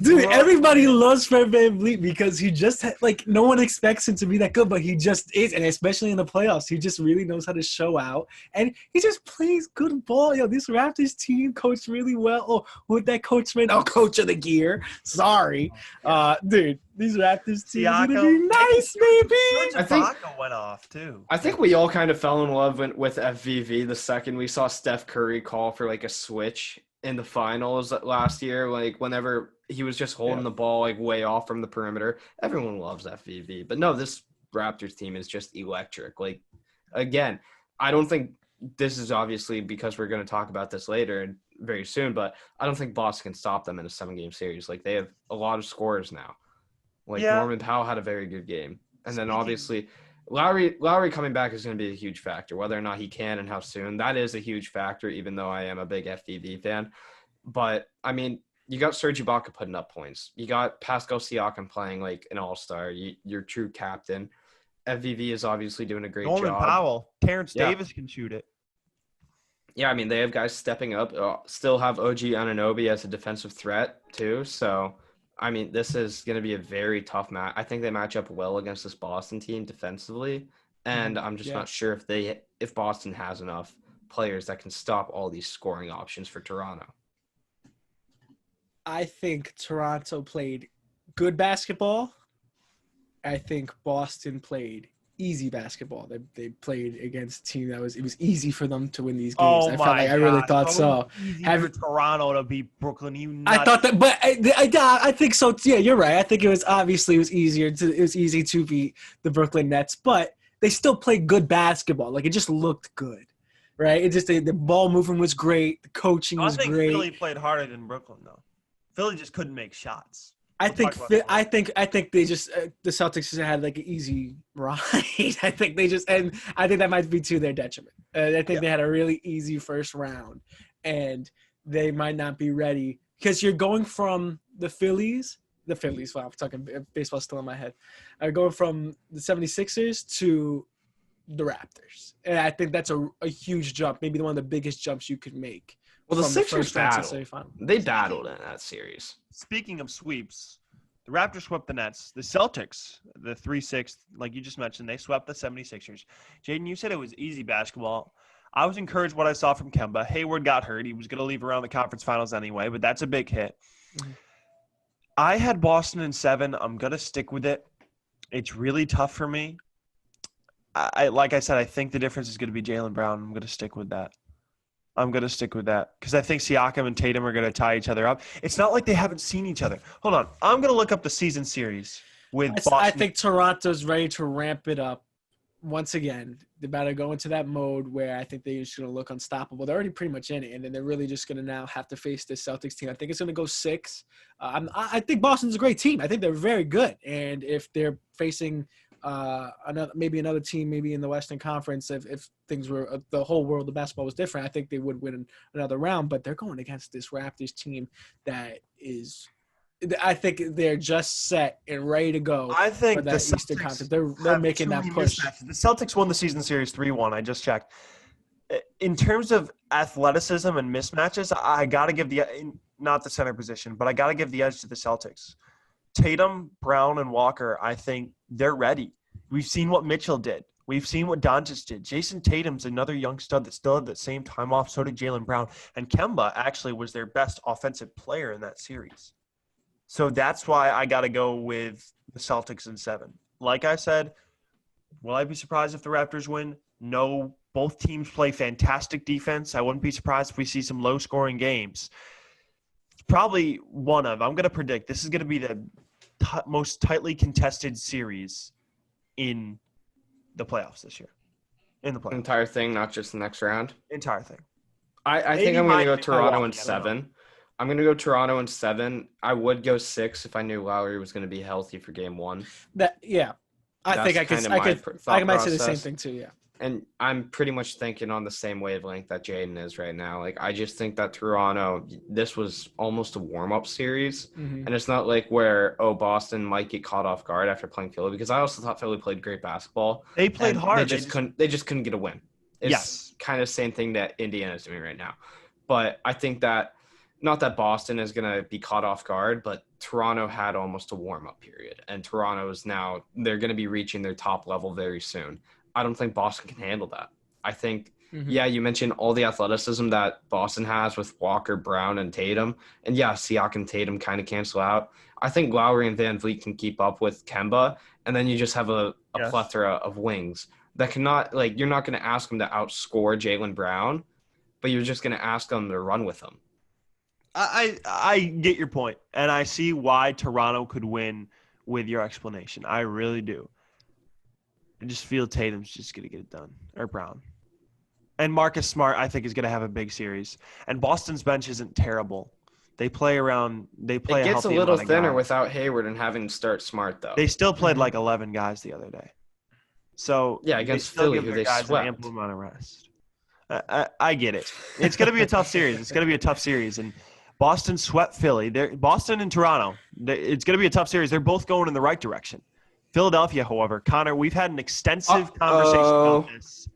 Dude, everybody loves Fred Van Vliet because he just no one expects him to be that good, but he just is, and especially in the playoffs, he just really knows how to show out, and he just plays good ball. Yo, this Raptors team coached really well. Oh, who'd that coach man? Oh, coach of the year. Sorry, dude. These Raptors team is gonna be nice, baby. I think went off too. I think we all kind of fell in love with FVV the second we saw Steph Curry call for a switch in the finals last year. Whenever he was just holding the ball way off from the perimeter, everyone loves FVV. But no, this Raptors team is just electric. Again, I don't think this is obviously because we're going to talk about this later very soon, but I don't think Boston can stop them in a 7-game series. They have a lot of scorers now. Norman Powell had a very good game. And then obviously Lowry coming back is going to be a huge factor, whether or not he can and how soon. That is a huge factor, even though I am a big FVV fan. But, I mean, you got Serge Ibaka putting up points. You got Pascal Siakam playing an all-star. Your true captain. FVV is obviously doing a great job. Norman Powell. Terrence Davis can shoot it. Yeah, I mean, they have guys stepping up. Still have OG Anunoby as a defensive threat, too. So, I mean, this is going to be a very tough match. I think they match up well against this Boston team defensively, and I'm just not sure if Boston has enough players that can stop all these scoring options for Toronto. I think Toronto played good basketball. I think Boston played easy basketball. They played against a team that was easy for them to win these games. I really thought so. For Toronto to beat Brooklyn, I thought that, but I think so. Yeah, you're right. I think it was easy to beat the Brooklyn Nets, but they still played good basketball. It just looked good, right? It just the ball movement was great. The coaching was great. I think Philly played harder than Brooklyn though. Philly just couldn't make shots. I think they just the Celtics just had an easy ride. I think that might be to their detriment. I think they had a really easy first round, and they might not be ready because you're going from the Phillies. Wow, I'm talking baseball still in my head. Going from the 76ers to the Raptors, and I think that's a huge jump. Maybe one of the biggest jumps you could make. Well, the Sixers battled. They battled in that series. Speaking of sweeps, the Raptors swept the Nets. The Celtics, the 3-6, like you just mentioned, they swept the 76ers. Jayden, you said it was easy basketball. I was encouraged what I saw from Kemba. Hayward got hurt. He was going to leave around the conference finals anyway, but that's a big hit. Mm-hmm. I had Boston in 7. I'm going to stick with it. It's really tough for me. Like I said, I think the difference is going to be Jaylen Brown. I'm going to stick with that. Because I think Siakam and Tatum are going to tie each other up. It's not like they haven't seen each other. Hold on. I'm going to look up the season series with Boston. I think Toronto's ready to ramp it up once again. They're about to go into that mode where I think they're just going to look unstoppable. They're already pretty much in it, and then they're really just going to now have to face this Celtics team. I think it's going to go 6. I think Boston's a great team. I think they're very good. And if they're facing another team, maybe in the Western Conference, if things were the whole world of basketball was different, I think they would win another round. But they're going against this Raptors team that is, I think they're just set and ready to go. I think for that Eastern Conference. They're making that push. The Celtics won the season series 3-1. I just checked. In terms of athleticism and mismatches, I got to give not the center position, but I got to give the edge to the Celtics. Tatum, Brown, and Walker, I think they're ready. We've seen what Mitchell did. We've seen what Doncic did. Jason Tatum's another young stud that still had the same time off. So did Jaylen Brown. And Kemba actually was their best offensive player in that series. So that's why I got to go with the Celtics in 7. Like I said, will I be surprised if the Raptors win? No. Both teams play fantastic defense. I wouldn't be surprised if we see some low-scoring games. Probably I'm going to predict this is going to be the most tightly contested series in the playoffs this year. In the playoffs. Entire thing, not just the next round? Entire thing. I think I'm going to go Toronto in 7. I'm going to go Toronto in 7. I would go 6 if I knew Lowry was going to be healthy for game 1. I think I might say the same thing too, yeah. And I'm pretty much thinking on the same wavelength that Jayden is right now. Like, I just think that Toronto, this was almost a warm-up series. Mm-hmm. And it's not like where, Boston might get caught off guard after playing Philly, because I also thought Philly played great basketball. They played hard. They just couldn't get a win. It's kind of the same thing that Indiana's doing right now. But I think that, not that Boston is going to be caught off guard, but Toronto had almost a warm-up period. And Toronto is now, they're going to be reaching their top level very soon. I don't think Boston can handle that. I think, you mentioned all the athleticism that Boston has with Walker, Brown, and Tatum. And Siakam and Tatum kind of cancel out. I think Lowry and Van Vliet can keep up with Kemba. And then you just have a plethora of wings that cannot, like, you're not going to ask them to outscore Jaylen Brown, but you're just going to ask them to run with them. I get your point, and I see why Toronto could win with your explanation. I really do. I just feel Tatum's just going to get it done, or Brown. And Marcus Smart, I think, is going to have a big series. And Boston's bench isn't terrible. They play around – It gets a little thinner without Hayward and having to start Smart, though. They still played like 11 guys the other day. So against Philly, who they swept. An ample amount of rest. I get it. It's going to be a tough series. And Boston swept Philly. Boston and Toronto, it's going to be a tough series. They're both going in the right direction. Philadelphia, however, Connor, we've had an extensive conversation about this.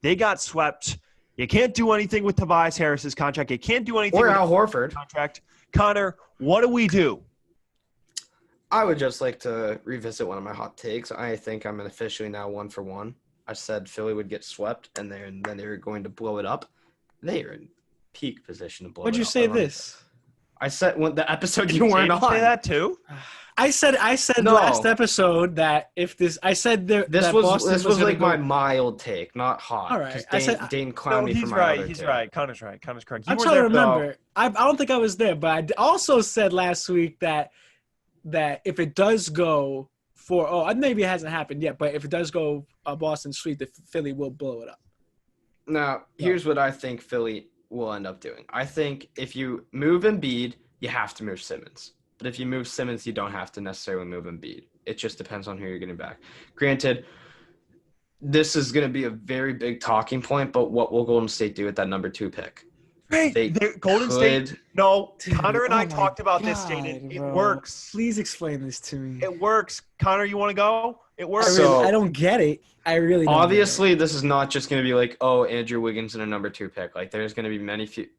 They got swept. You can't do anything with Tobias Harris's contract. You can't do anything with Al Horford contract. Connor, what do we do? I would just like to revisit one of my hot takes. I think I'm officially now 1 for 1. I said Philly would get swept, and then they were going to blow it up. They are in peak position to blow it up. What'd you say this? I said when the episode you weren't on. Say that too? I said no. Last episode that if this, I said there. This was like my mild take, not hot. All right, I said Dane clowned me for my other He's take. right. Connor's right. Connor's correct. I'm trying to remember. I don't think I was there, but I also said last week that if it does go for maybe it hasn't happened yet, but if it does go Boston sweep, the Philly will blow it up. Now, here's what I think Philly will end up doing. I think if you move Embiid, you have to move Simmons. But if you move Simmons, you don't have to necessarily move Embiid. It just depends on who you're getting back. Granted, this is going to be a very big talking point, but what will Golden State do with that number 2 pick? Golden State. No, Connor and I talked about this, Jayden. It works. Please explain this to me. It works. Connor, you want to go? It works. I don't get it. I really don't. Obviously, this is not just going to be like, Andrew Wiggins and a number 2 pick. Like, there's going to be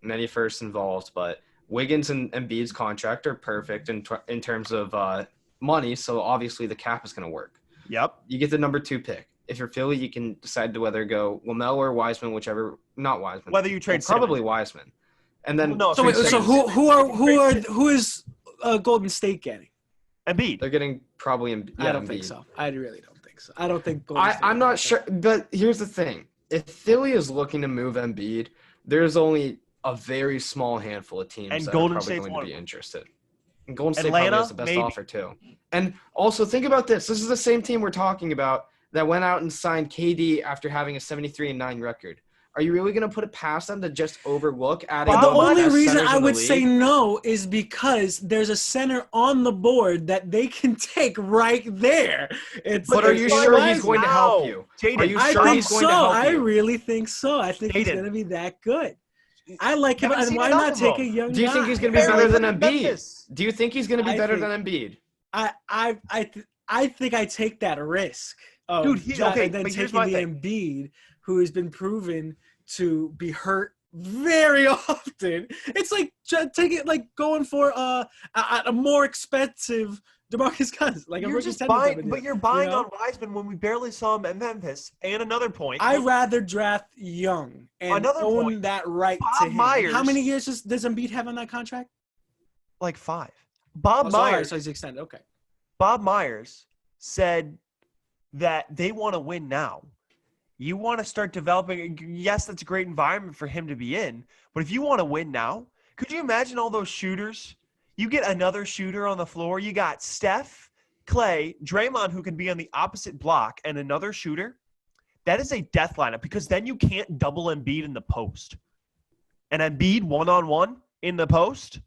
many firsts involved, but Wiggins and Embiid's contract are perfect in terms of money, so obviously the cap is going to work. Yep. You get the number 2 pick. If you're Philly, you can decide to whether go Lamelo or Wiseman, whichever. Not Wiseman. Whether you trade probably Wiseman, and then so who is Golden State getting? Embiid. They're getting probably Embiid. I don't think so. I really don't think so. I don't think Golden State. I'm not sure, but here's the thing: if Philly is looking to move Embiid, there's only a very small handful of teams that are probably going to be interested. And Golden State probably has the best offer too. And also think about this. This is the same team we're talking about that went out and signed KD after having a 73-9 record. Are you really going to put it past them to just overlook adding the only reason I would say no is because there's a center on the board that they can take right there. But are you sure he's going to help you? Jayden, are you sure he's going to help you? I really think so. I think he's going to be that good. I like him. And why not take a young guy? Do you think he's going to be better than Embiid? Do you think he's going to be better than Embiid? I think I take that risk. Dude, he's okay. And then taking the Embiid, who has been proven to be hurt very often. It's like going for a more expensive DeMarcus Cousins. Like you're just buying, but you're buying on Wiseman when we barely saw him at Memphis. And another point, I'd rather draft young and own that right to him. Myers, how many years does Embiid have on that contract? Like 5. Bob Myers. So he's extended. Okay. Bob Myers said that they want to win now. You want to start developing. Yes, that's a great environment for him to be in. But if you want to win now, could you imagine all those shooters? You get another shooter on the floor. You got Steph, Clay, Draymond, who can be on the opposite block, and another shooter. That is a death lineup because then you can't double Embiid in the post. And Embiid one-on-one in the post,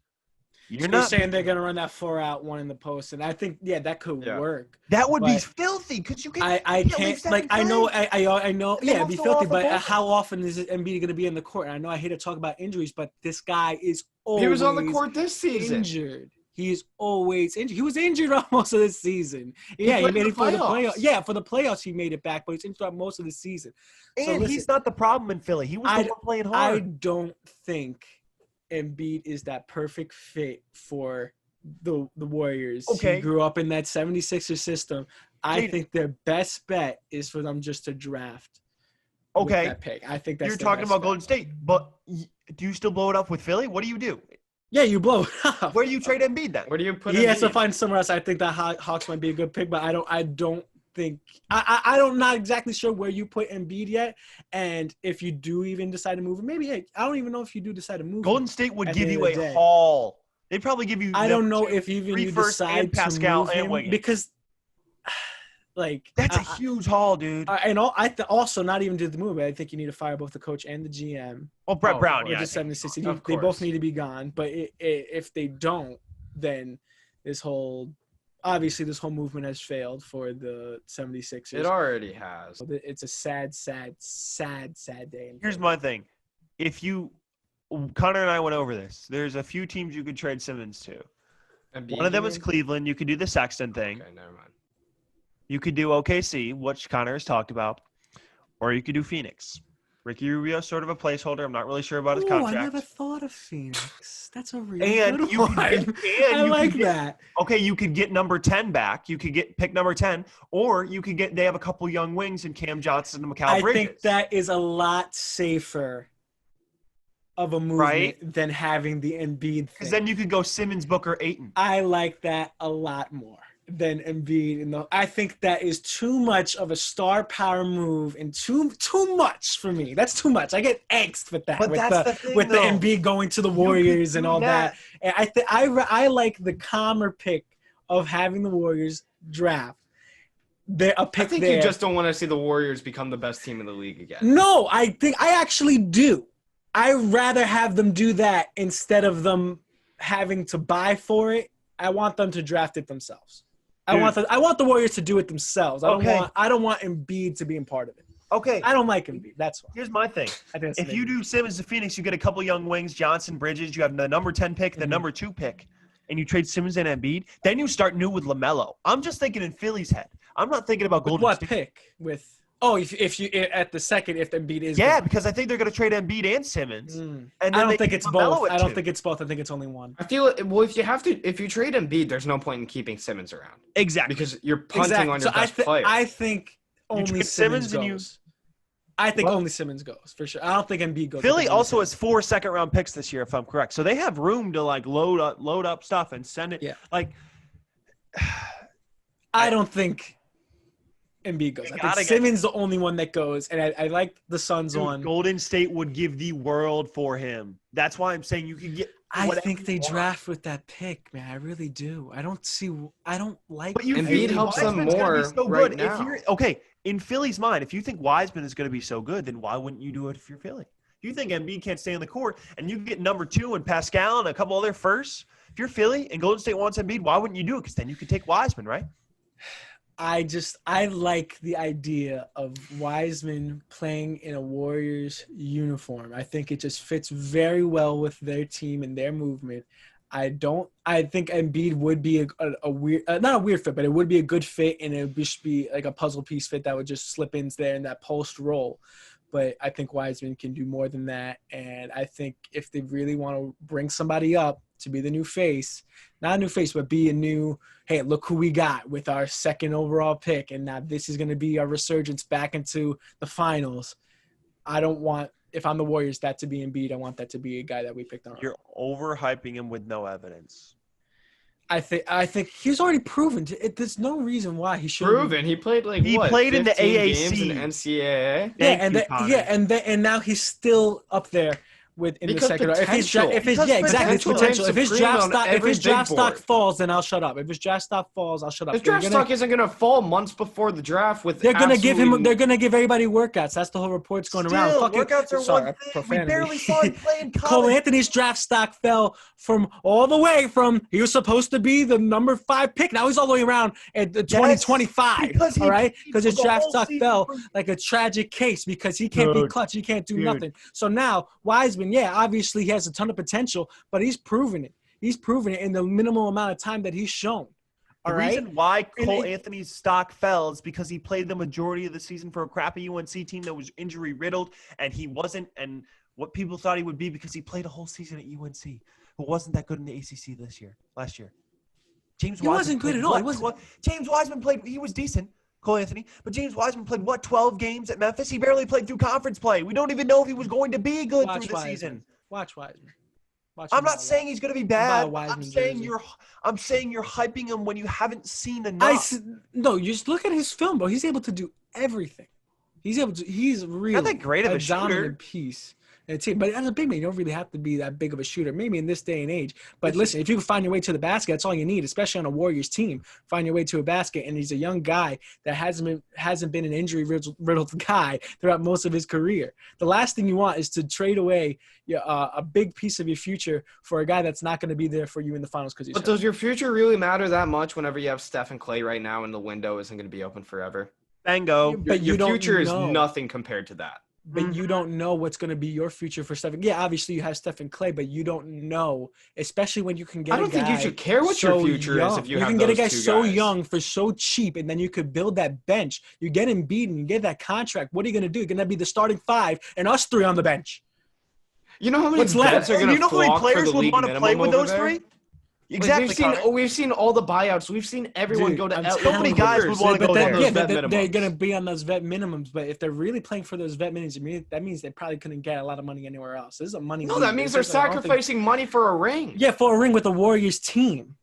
You're They're not saying they're gonna run that 4-out, 1 in the post, and I think that could work. That would be But filthy because you can. I can't like I know it'd be filthy, but how often is Embiid going to be in the court? And I know I hate to talk about injuries, but this guy is always he was on the court this season. Injured. He's always injured. He was injured almost of this season. He made it for the playoffs. Yeah, for the playoffs he made it back, but he's injured most of the season. And he's not the problem in Philly. He was the one playing hard. I don't think Embiid is that perfect fit for the Warriors. Okay. He grew up in that 76ers system. I think their best bet is for them just to draft. Okay. That pick. I think that's you're talking about Golden State, but do you still blow it up with Philly? What do you do? Yeah, you blow it up. Where do you trade Embiid then? Where do you put? He has to find somewhere else. I think that Hawks might be a good pick, but I don't think I don't not exactly sure where you put Embiid yet. And if you do even decide to move him, maybe I don't even know if you do decide to move. Golden State would give you a haul. They'd probably give you. I don't know if even you decide Pascal to move him because. Like that's a huge haul, dude. And also not even do the move. I think you need to fire both the coach and the GM. Well, Brett Brown, yeah. The 76. They both need to be gone. But if they don't, then this whole movement has failed for the 76ers. It already has. It's a sad day. Here's my thing: Connor and I went over this. There's a few teams you could trade Simmons to. One of them is Cleveland. You could do the Sexton thing. Okay, never mind. You could do OKC, which Connor has talked about, or you could do Phoenix. Ricky Rubio is sort of a placeholder. I'm not really sure about his contract. I never thought of Phoenix. That's a really good one. I like that. Okay, you could get number 10 back. You could get pick number 10, or you could they have a couple young wings in Cam Johnson and Mikal Bridges. I think that is a lot safer of a movement than having the Embiid thing. Because then you could go Simmons, Booker, Ayton. I like that a lot more than Embiid. I think that is too much of a star power move and too much for me. That's too much. I get angst with that. But with the Embiid going to the Warriors and all that. And I like the calmer pick of having the Warriors draft. I think you just don't want to see the Warriors become the best team in the league again. No, I actually do. I'd rather have them do that instead of them having to buy for it. I want them to draft it themselves. I want the Warriors to do it themselves. I don't want Embiid to be a part of it. Okay. I don't like Embiid. That's why. Here's my thing. If you do Simmons to Phoenix, you get a couple young wings, Johnson, Bridges. You have the number 10 pick, the number 2 pick, and you trade Simmons and Embiid. Then you start new with LaMelo. I'm just thinking in Philly's head. I'm not thinking about Golden State. What pick? If you at the second, if Embiid is gone. Because I think they're going to trade Embiid and Simmons. And I don't think it's both. I don't think it's both. I think it's only one. I feel if you trade Embiid, there's no point in keeping Simmons around. Exactly. Because you're punting on your best player. I think only Simmons goes. I think only Simmons goes for sure. I don't think Embiid goes. Philly also has 4 second-round picks this year, if I'm correct. So they have room to load up stuff and send it. Yeah. I don't think Embiid goes. I think Simmons is the only one that goes, and I like the Suns one. Golden State would give the world for him. That's why I'm saying you can get. I think they draft with that pick, man. I really do. I don't like. But Embiid helps them more right now. In Philly's mind, if you think Wiseman is going to be so good, then why wouldn't you do it if you're Philly? If you think Embiid can't stay on the court, and you get number 2 and Pascal and a couple other firsts, if you're Philly and Golden State wants Embiid, why wouldn't you do it? Because then you could take Wiseman, right? I like the idea of Wiseman playing in a Warriors uniform. I think it just fits very well with their team and their movement. I think Embiid would be a weird, not a weird fit, but it would be a good fit, and it would just be like a puzzle piece fit that would just slip in there in that post role. But I think Wiseman can do more than that. And I think if they really want to bring somebody up to be the new face, not a new face, but be a new, hey, look who we got with our 2nd overall pick. And now this is going to be our resurgence back into the finals. I don't want, if I'm the Warriors, that to be Embiid. I want that to be a guy that we picked on. You're overhyping him with no evidence. I think he's already proven. There's no reason why he shouldn't. Proven. He played played in the AAC games in the NCAA. And now he's still up there in the Because second round. potential. If his Because exactly, it's potential. If his supreme draft on stock every big board. falls, then I'll shut up. If his draft stock falls, I'll shut up. His draft stock isn't going to fall months before the draft with They're gonna give him. absolutely- They're gonna give everybody workouts. That's the whole reports going around. Still, Fucking, workouts are sorry, one thing. We profanity. barely saw him play in Cole college. Anthony's draft stock fell from all the way from he was supposed to be the number 5 pick. Now he's all the way around at the 2025. because he all right, played because his for the draft whole stock season fell for- like a tragic case because he can't be clutch. He can't do nothing. So now Wiseman, yeah, obviously he has a ton of potential, but he's proven it. He's proven it in the minimal amount of time that he's shown. The reason why Cole Anthony's stock fell is because he played the majority of the season for a crappy UNC team that was injury riddled, and he wasn't and what people thought he would be because he played a whole season at UNC, who wasn't that good in the ACC last year. James He wasn't good at all. James Wiseman played. He was decent, Cole Anthony, but James Wiseman played 12 games at Memphis. He barely played through conference play. We don't even know if he was going to be good through the season. Watch Wiseman. I'm not saying he's going to be bad. I'm saying jersey. you're hyping him when you haven't seen enough. No, you just look at his film, bro. He's able to do everything. He's really Not that great of a dominant piece. But as a big man, you don't really have to be that big of a shooter, maybe in this day and age. But listen, if you can find your way to the basket, that's all you need, especially on a Warriors team. Find your way to a basket, and he's a young guy that hasn't been an injury-riddled guy throughout most of his career. The last thing you want is to trade away a big piece of your future for a guy that's not going to be there for you in the finals. But does your future really matter that much whenever you have Steph and Clay right now and the window isn't going to be open forever? Bingo. But your future is nothing compared to that. But you don't know what's going to be your future for Stephen. Yeah, obviously you have Stephen Clay, but you don't know, especially when you can get. I don't think you should care what your future is if you have can get a guy those so guys. young for so cheap, and then you could build that bench. You get Embiid and you get that contract. What are you going to do? You're going to be the starting 5 and us 3 on the bench. You know how many vets are going to You know how many players would want to play with those there? 3? Exactly. We've seen all the buyouts. We've seen everyone go to LA. So many guys would want to go there. Yeah, they're going to be on those vet minimums. But if they're really playing for those vet minimums, that means they probably couldn't get a lot of money anywhere else. This is a money. No, that means they're sacrificing money for a ring. Yeah, for a ring with the Warriors team.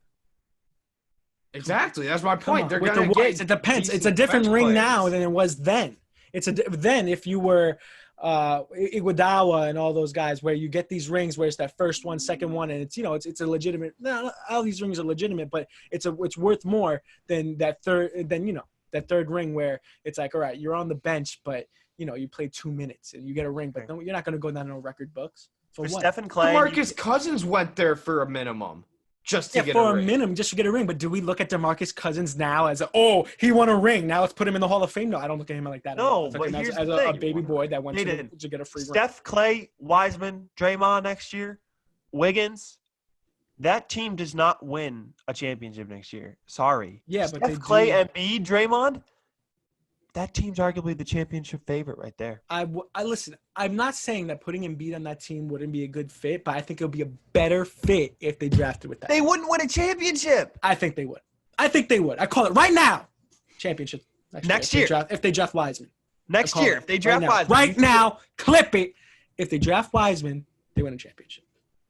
Exactly. That's my point. They're with going to get. It depends. It's a different ring now than it was then. Then if you were Iguodala and all those guys where you get these rings where it's that first one, second one, and it's a legitimate. No, all these rings are legitimate, but it's worth more than that third ring where it's like, all right, you're on the bench, but you play 2 minutes and you get a ring, but you're not going to go down in record books for what? Stephen Clay, DeMarcus Cousins went there for a minimum. Just to get a ring. Minimum, just to get a ring. But do we look at DeMarcus Cousins now as he won a ring? Now let's put him in the Hall of Fame. No, I don't look at him like that. No, but here's as the a thing. baby boy that went to get a free ring. Steph, Clay, Wiseman, Draymond next year, Wiggins. That team does not win a championship next year. Sorry. Yeah, Steph, but they Clay, do. Embiid, Draymond. That team's arguably the championship favorite right there. I listen. I'm not saying that putting Embiid on that team wouldn't be a good fit, but I think it would be a better fit if they drafted with that. They wouldn't win a championship. I think they would. I call it right now. Championship next year. If they draft Wiseman. Next year, if they draft Wiseman. Right now, clip it. If they draft Wiseman, they win a championship.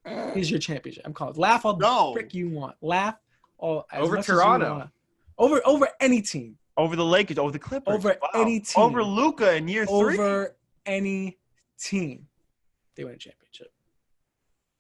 Here's your championship. I'm calling it. Laugh all the frick you want. Laugh all as over much Toronto. As you want. Over any team. Over the Lakers, over the Clippers. Over any team. Over Luka in year 3. Over any team. They win a championship.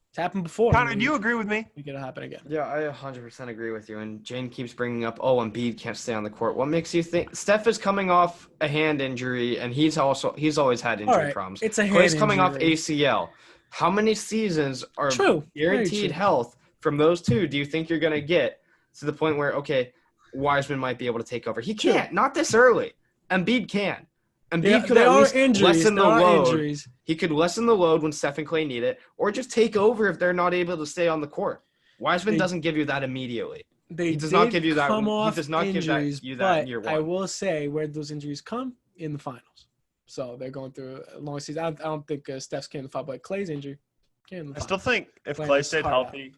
It's happened before. Connor, do you agree with me? It's going to happen again. Yeah, I 100% agree with you. And Jane keeps bringing up, Embiid can't stay on the court. What makes you think Steph is coming off a hand injury, and he's always had injury problems. It's a hand Clay's coming off injury. ACL. How many seasons are True. guaranteed health from those two do you think you're going to get to the point where, Wiseman might be able to take over? He can't. Not this early. Embiid can. Embiid could at least lessen the load. Injuries. He could lessen the load when Steph and Clay need it, or just take over if they're not able to stay on the court. Wiseman doesn't give you that immediately. He does not give you that. He does not give you that in year 1. I will say where those injuries come in the finals. So they're going through a long season. I don't think Steph's came in the final, but Clay's injury came in the final. I still think if Clay stayed healthy,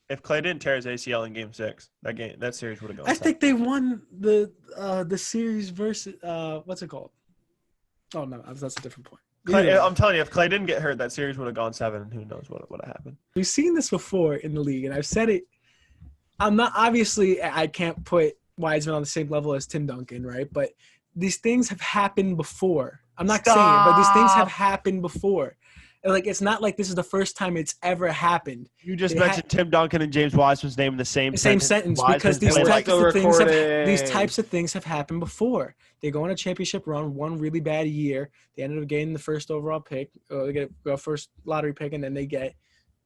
if Clay didn't tear his ACL in Game 6, that series would have gone. I think they won the series versus what's it called? Oh no, that's a different point. Clay, I'm telling you, if Clay didn't get hurt, that series would have gone 7. And who knows what would have happened? We've seen this before in the league, and I've said it. I'm not obviously I can't put Wiseman on the same level as Tim Duncan, right? But these things have happened before. I'm not saying it, but these things have happened before. Like, it's not like this is the first time it's ever happened. You just mentioned Tim Duncan and James Wiseman's name in the same sentence because these types of things have happened before. They go on a championship run, one really bad year. They ended up getting the first overall pick, or they get a first lottery pick, and then they get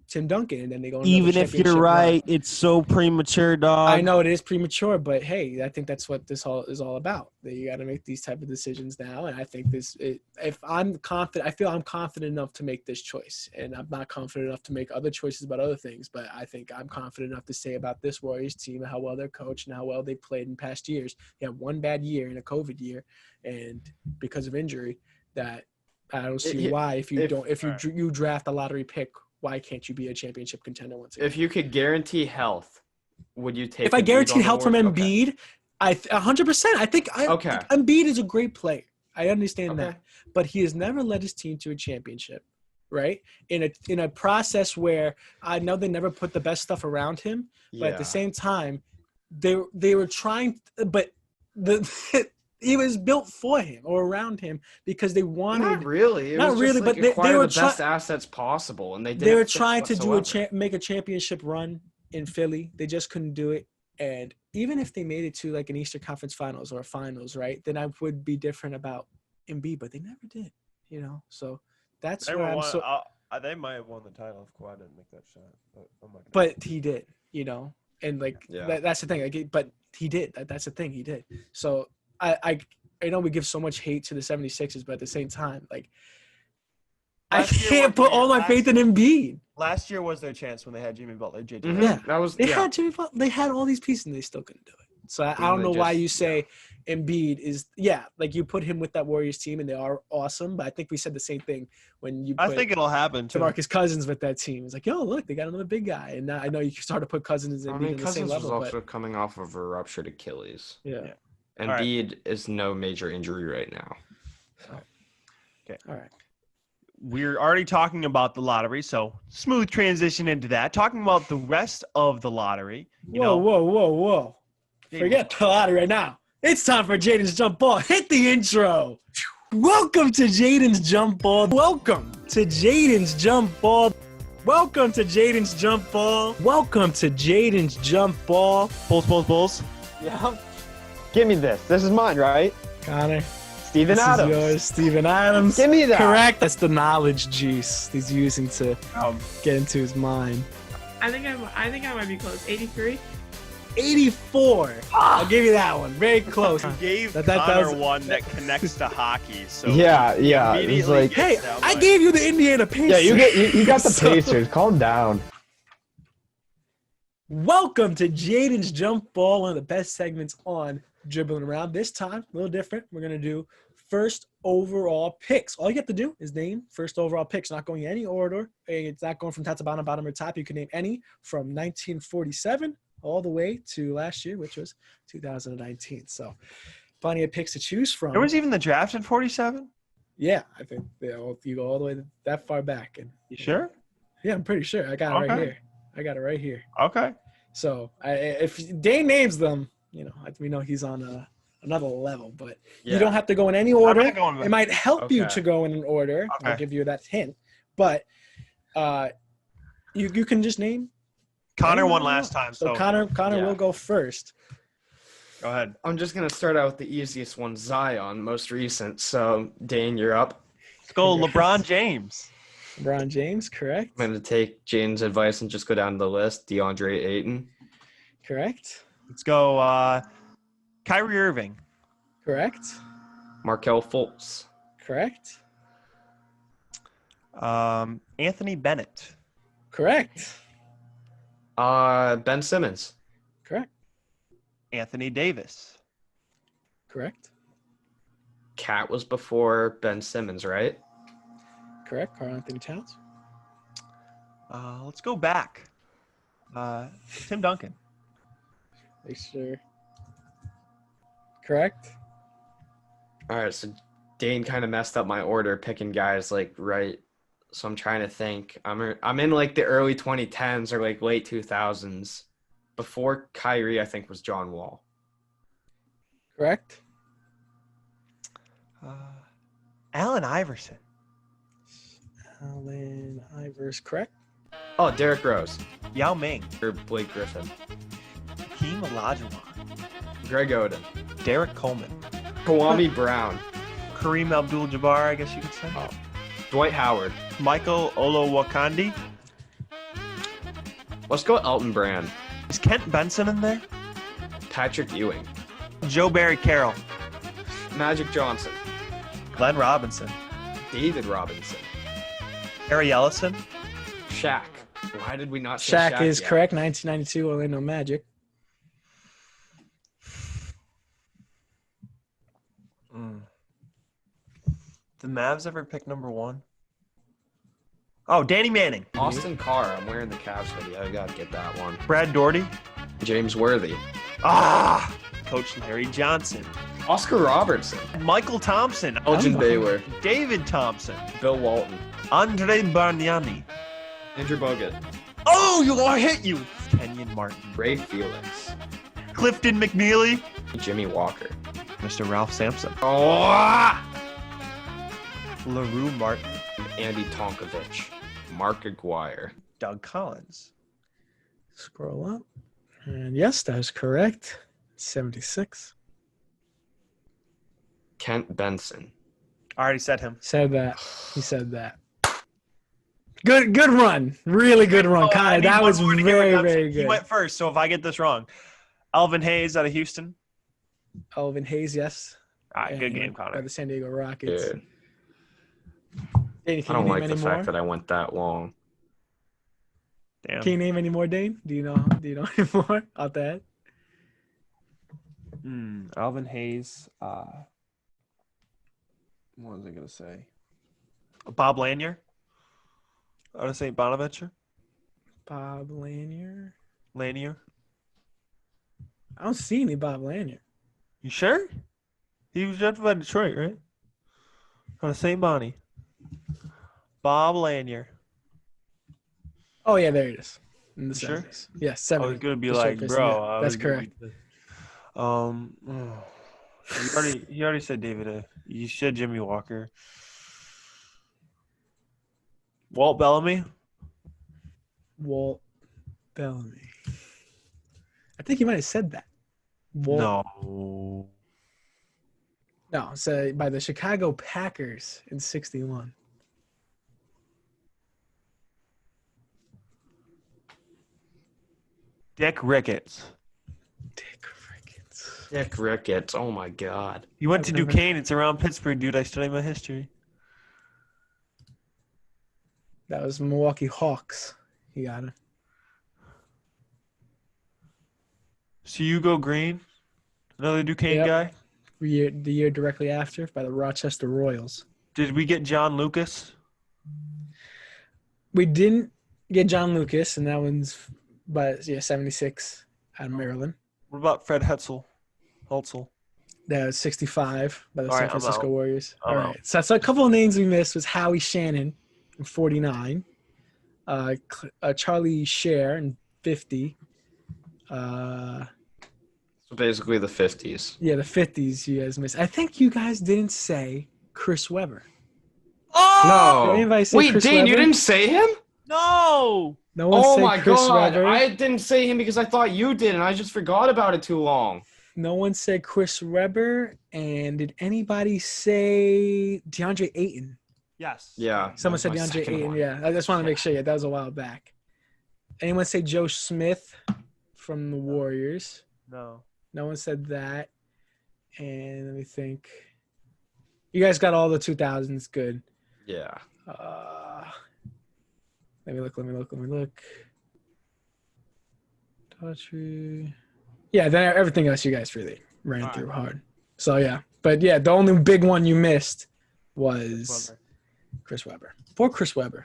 Tim Duncan, and then they go on even if you're right, it's so premature, dog. I know it is premature, but hey, I think that's what this all is all about. That you got to make these type of decisions now, and I think if I'm confident, I feel I'm confident enough to make this choice, and I'm not confident enough to make other choices about other things. But I think I'm confident enough to say about this Warriors team and how well they're coached and how well they played in past years. They had one bad year in a COVID year, and because of injury, that I don't see why if you draft a lottery pick. Why can't you be a championship contender once again? If you could guarantee health, would you take? If I guarantee health from Embiid, 100%. I think Embiid is a great player. I understand that, but he has never led his team to a championship, right? In a process where I know they never put the best stuff around him, but at the same time, they were trying, but he was built for him or around him because they wanted. Not really. But they were the best assets possible, and they were trying to make a championship run in Philly. They just couldn't do it. And even if they made it to like an Eastern Conference Finals or a Finals, right? Then I would be different about Embiid, but they never did. So that's where I'm so. They might have won the title if Kawhi didn't make that shot, but he did. And that's the thing. But he did. That's the thing. He did. So. I know we give so much hate to the 76ers, but at the same time, like I can't put all my faith in Embiid. Last year was their chance when they had Jimmy Butler, JJ. Mm-hmm. Yeah, they had Jimmy Butler. They had all these pieces, and they still couldn't do it. So I don't know why you say Embiid is like you put him with that Warriors team, and they are awesome. But I think we said the same thing when you. I think it'll happen too. DeMarcus Cousins with that team. It's like, yo, look, they got another big guy, and now I know you start to put Cousins and Embiid on the same level. Cousins was also coming off of a ruptured Achilles. Yeah. Embiid is no major injury right now. Okay. All right. We're already talking about the lottery, so smooth transition into that. Talking about the rest of the lottery. Whoa. Forget the lottery right now. It's time for Jayden'S Jump Ball. Hit the intro. Welcome to Jayden'S Jump Ball. Welcome to Jayden'S Jump Ball. Welcome to Jayden'S Jump Ball. Welcome to Jayden'S Jump Ball. Bulls. Yeah. Give me this. This is mine, right? Connor. Steven Adams. This is yours, Steven Adams. Give me that. Correct. That's the knowledge juice he's using to get into his mind. I think I might be close. 83. 84. I'll give you that one. Very close. You gave Connor one that connects to hockey. So yeah. He's like, hey, I gave you the Indiana Pacers. Yeah, you got the Pacers. Calm down. Welcome to Jayden'S Jump Ball, one of the best segments on Dribbling Around. This time, a little different. We're going to do first overall picks. All you have to do is name first overall picks. Not going in any order. It's not going from top to bottom or top. You can name any from 1947 all the way to last year, which was 2019. So plenty of picks to choose from. There was even the draft in 47? Yeah, I think you go all the way that far back. And you sure? Yeah, I'm pretty sure. I got it right here. Okay. So if Dane names them, we know he's on another level. But you don't have to go in any order. It might help you to go in an order. Okay. I'll give you that hint. But you can just name. Connor won last time. So Connor will go first. Go ahead. I'm just going to start out with the easiest one, Zion, most recent. So, Dane, you're up. Let's go LeBron James. LeBron James, correct. I'm going to take Jane's advice and just go down the list. DeAndre Ayton. Correct. Let's go Kyrie Irving. Correct. Markelle Fultz. Correct. Anthony Bennett. Correct. Ben Simmons. Correct. Anthony Davis. Correct. Cat was before Ben Simmons, right? Correct. Karl Anthony Towns. Let's go back. Tim Duncan. Make sure. Correct. All right, so Dane kind of messed up my order picking guys right. So I'm trying to think. I'm in the early 2010s or late 2000s. Before Kyrie, I think, was John Wall. Correct. Allen Iverson. Allen Iverson, correct? Oh, Derrick Rose. Yao Ming. Or Blake Griffin. Hakeem Olajuwon. Greg Oden. Derek Coleman. Kwame Brown. Kareem Abdul-Jabbar, I guess you could say. Oh. Dwight Howard. Michael Olowokandi. Let's go Elton Brand. Is Kent Benson in there? Patrick Ewing. Joe Barry Carroll. Magic Johnson. Glenn Robinson. David Robinson. Harry Ellison. Shaq. Why did we not say Shaq Shaq is yet? correct. 1992 Orlando Magic. The Mavs ever pick number 1? Oh, Danny Manning. Austin Carr. I'm wearing the Cavs hoodie. I gotta get that one. Brad Doherty. James Worthy. Coach Larry Johnson. Oscar Robertson. Michael Thompson. Elgin Baylor. David Thompson. Bill Walton. Andre Bargnani. Andrew Bogut. Oh, I hit you. Kenyon Martin. Ray Felix. Clifton McNeely. Jimmy Walker. Mr. Ralph Sampson. Oh! LaRue Martin. Andy Tonkovich. Mark Aguirre. Doug Collins. Scroll up. And yes, that is correct. 76. Kent Benson. I already said him. Said that. He said that. Good run. Really good run, Connor. That was very, very He good. went first, so if I get this wrong. Alvin Hayes out of Houston. Elvin Hayes, yes. All right, good And game, by Connor. the San Diego Rockets. Dude, Dane, I can don't you like name the any fact more? that I went that long. Damn. Can you name any more, Dane? Do you know any more out that? Alvin Hayes. What was I going to say? Bob Lanier. Out of St. Bonaventure. Bob Lanier. Lanier. I don't see any Bob Lanier. You sure? He was drafted by Detroit, right? Out of St. Bonnie. Bob Lanier. Oh, yeah, there it is. In the Sure? 70s. Yes, I 70s. was gonna be Detroit like, Pistons, bro. yeah, I that's was gonna correct. be- You already said David. You said Jimmy Walker. Walt Bellamy. Walt Bellamy. I think you might have said that. No. No, so by the Chicago Packers in 61. Dick Ricketts. Dick Ricketts. Oh my God. You went to I've never- Duquesne. It's around Pittsburgh, dude. I studied my history. That was Milwaukee Hawks. He got it. So you go Green, another Duquesne Yep. guy. The year directly after by the Rochester Royals. Did we get John Lucas? We didn't get John Lucas, and that one's by 76 out of Maryland. What about Fred Hetzel? That was 65 by the All San right, I'm Francisco out. Warriors. I'm All right. So a couple of names we missed was Howie Shannon in 49, Charlie Scher in 50. So basically the 50s. Yeah, the 50s you guys missed. I think you guys didn't say Chris Webber. Oh Did anybody say Wait, Chris Dane, you Webber? didn't say him? no! No one Oh said my Chris God. Webber. I didn't say him because I thought you did, and I just forgot about it too long. No one said Chris Webber. And did anybody say DeAndre Ayton? Yes. Yeah. Someone that said was my DeAndre second Ayton. one. Yeah, I just want to make sure. Yeah, that was a while back. Anyone say Joe Smith from the Warriors? No. No one said that. And let me think. You guys got all the 2000s. Good. Yeah. Let me look. Daughtry. Yeah, then everything else you guys really ran through hard. So, yeah. But, yeah, the only big one you missed was Chris Webber. Poor Chris Webber.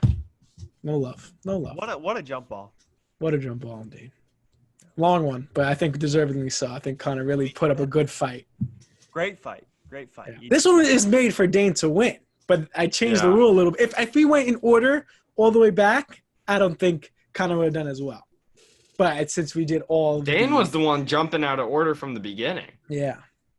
No love. What a jump ball. What a jump ball, indeed. Long one, but I think deservedly so. I think Connor really put up a good fight. Great fight. Yeah. This one is made for Dane to win, but I changed the Yeah. rule a little bit. If we went in order all the way back, I don't think Connor would have done as well. But since we did all Dane was the one jumping out of order from the beginning. Yeah.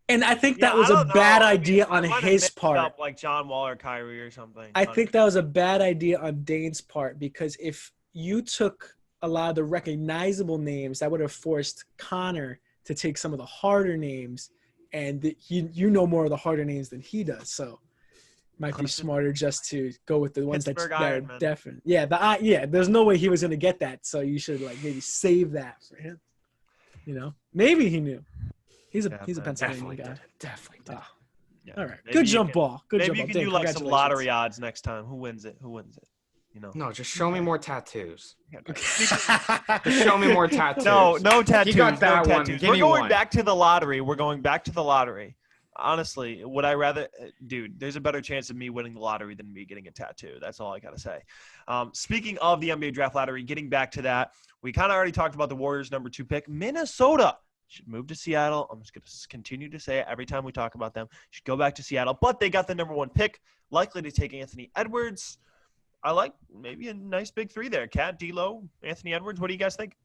And I think Yeah, that was I a don't know. bad I mean, idea I on might have his mixed part. up like John Wall or Kyrie or something. I think that was a bad idea on Dane's part because if you took a lot of the recognizable names, that would have forced Connor to take some of the harder names, and you know more of the harder names than he does. So it might be smarter just to go with the ones that Pittsburgh are Iron Man. definite. Yeah, there's no way he was going to get that, so you should like maybe save that for him. Maybe he knew. He's a Pennsylvania guy. Definitely did. Yeah. All right. Maybe Good you jump can- ball. Good Maybe jump you ball. can Dan, do like some congratulations. lottery odds next time. Who wins it? No, just show me more tattoos. Okay. Just show me more tattoos. No tattoos. You got that no one. tattoos. Give We're me going one. back to the lottery. Honestly, would I rather – dude, there's a better chance of me winning the lottery than me getting a tattoo. That's all I got to say. Speaking of the NBA draft lottery, getting back to that, we kind of already talked about the Warriors' number 2 pick. Minnesota should move to Seattle. I'm just going to continue to say it every time we talk about them. Should go back to Seattle. But they got the number 1 pick, likely to take Anthony Edwards. I like maybe a nice big 3 there. Cat, D'Lo, Anthony Edwards. What do you guys think?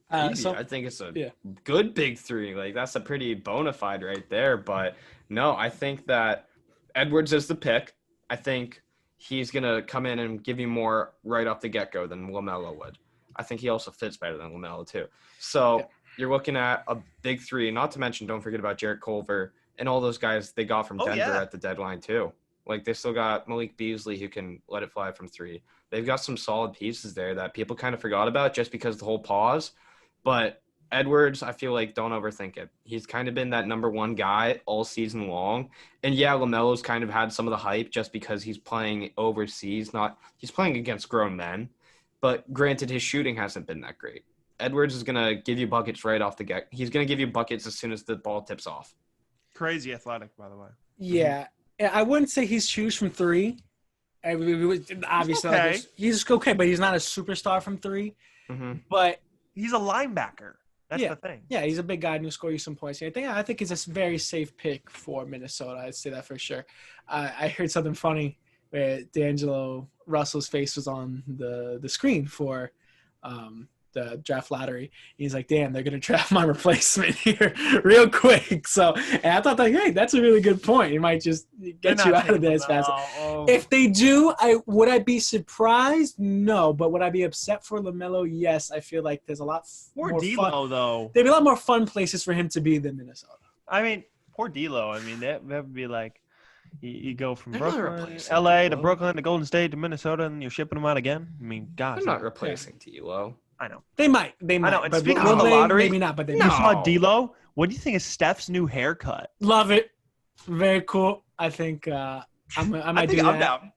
I think it's a good big 3. Like, that's a pretty bona fide right there. But, no, I think that Edwards is the pick. I think he's going to come in and give you more right off the get-go than LaMelo would. I think he also fits better than LaMelo, too. So you're looking at a big 3. Not to mention, don't forget about Jarrett Culver and all those guys they got from Denver at the deadline, too. Like, they still got Malik Beasley who can let it fly from 3. They've got some solid pieces there that people kind of forgot about just because of the whole pause. But Edwards, I feel like, don't overthink it. He's kind of been that number 1 guy all season long. And, yeah, LaMelo's kind of had some of the hype just because he's playing overseas. He's playing against grown men. But, granted, his shooting hasn't been that great. Edwards is going to give you buckets right off the get. He's going to give you buckets as soon as the ball tips off. Crazy athletic, by the way. Yeah. I wouldn't say he's choose from 3. Obviously, okay. He's okay, but he's not a superstar from 3. Mm-hmm. But he's a linebacker. That's the thing. Yeah, he's a big guy and he'll score you some points. I think it's a very safe pick for Minnesota. I'd say that for sure. I heard something funny where D'Angelo Russell's face was on the screen for the draft lottery. He's like, damn, they're going to draft my replacement here real quick. So, and I thought, hey, that's a really good point. It might just get you out of there as fast. If they do, would I be surprised? No. But would I be upset for LaMelo? Yes. I feel like there's a lot more D'Lo, though. There'd be a lot more fun places for him to be than Minnesota. I mean, poor D'Lo. I mean, that would be like you go from Brooklyn, LA to Brooklyn to Golden State to Minnesota, and you're shipping him out again. I mean, gosh. They're not replacing D'Lo. I know. They might. I know. And but speaking of the they? lottery, Maybe not, but they you might. saw D'Lo. What do you think of Steph's new haircut? Love it. Very cool. I think I might do that. I'm down.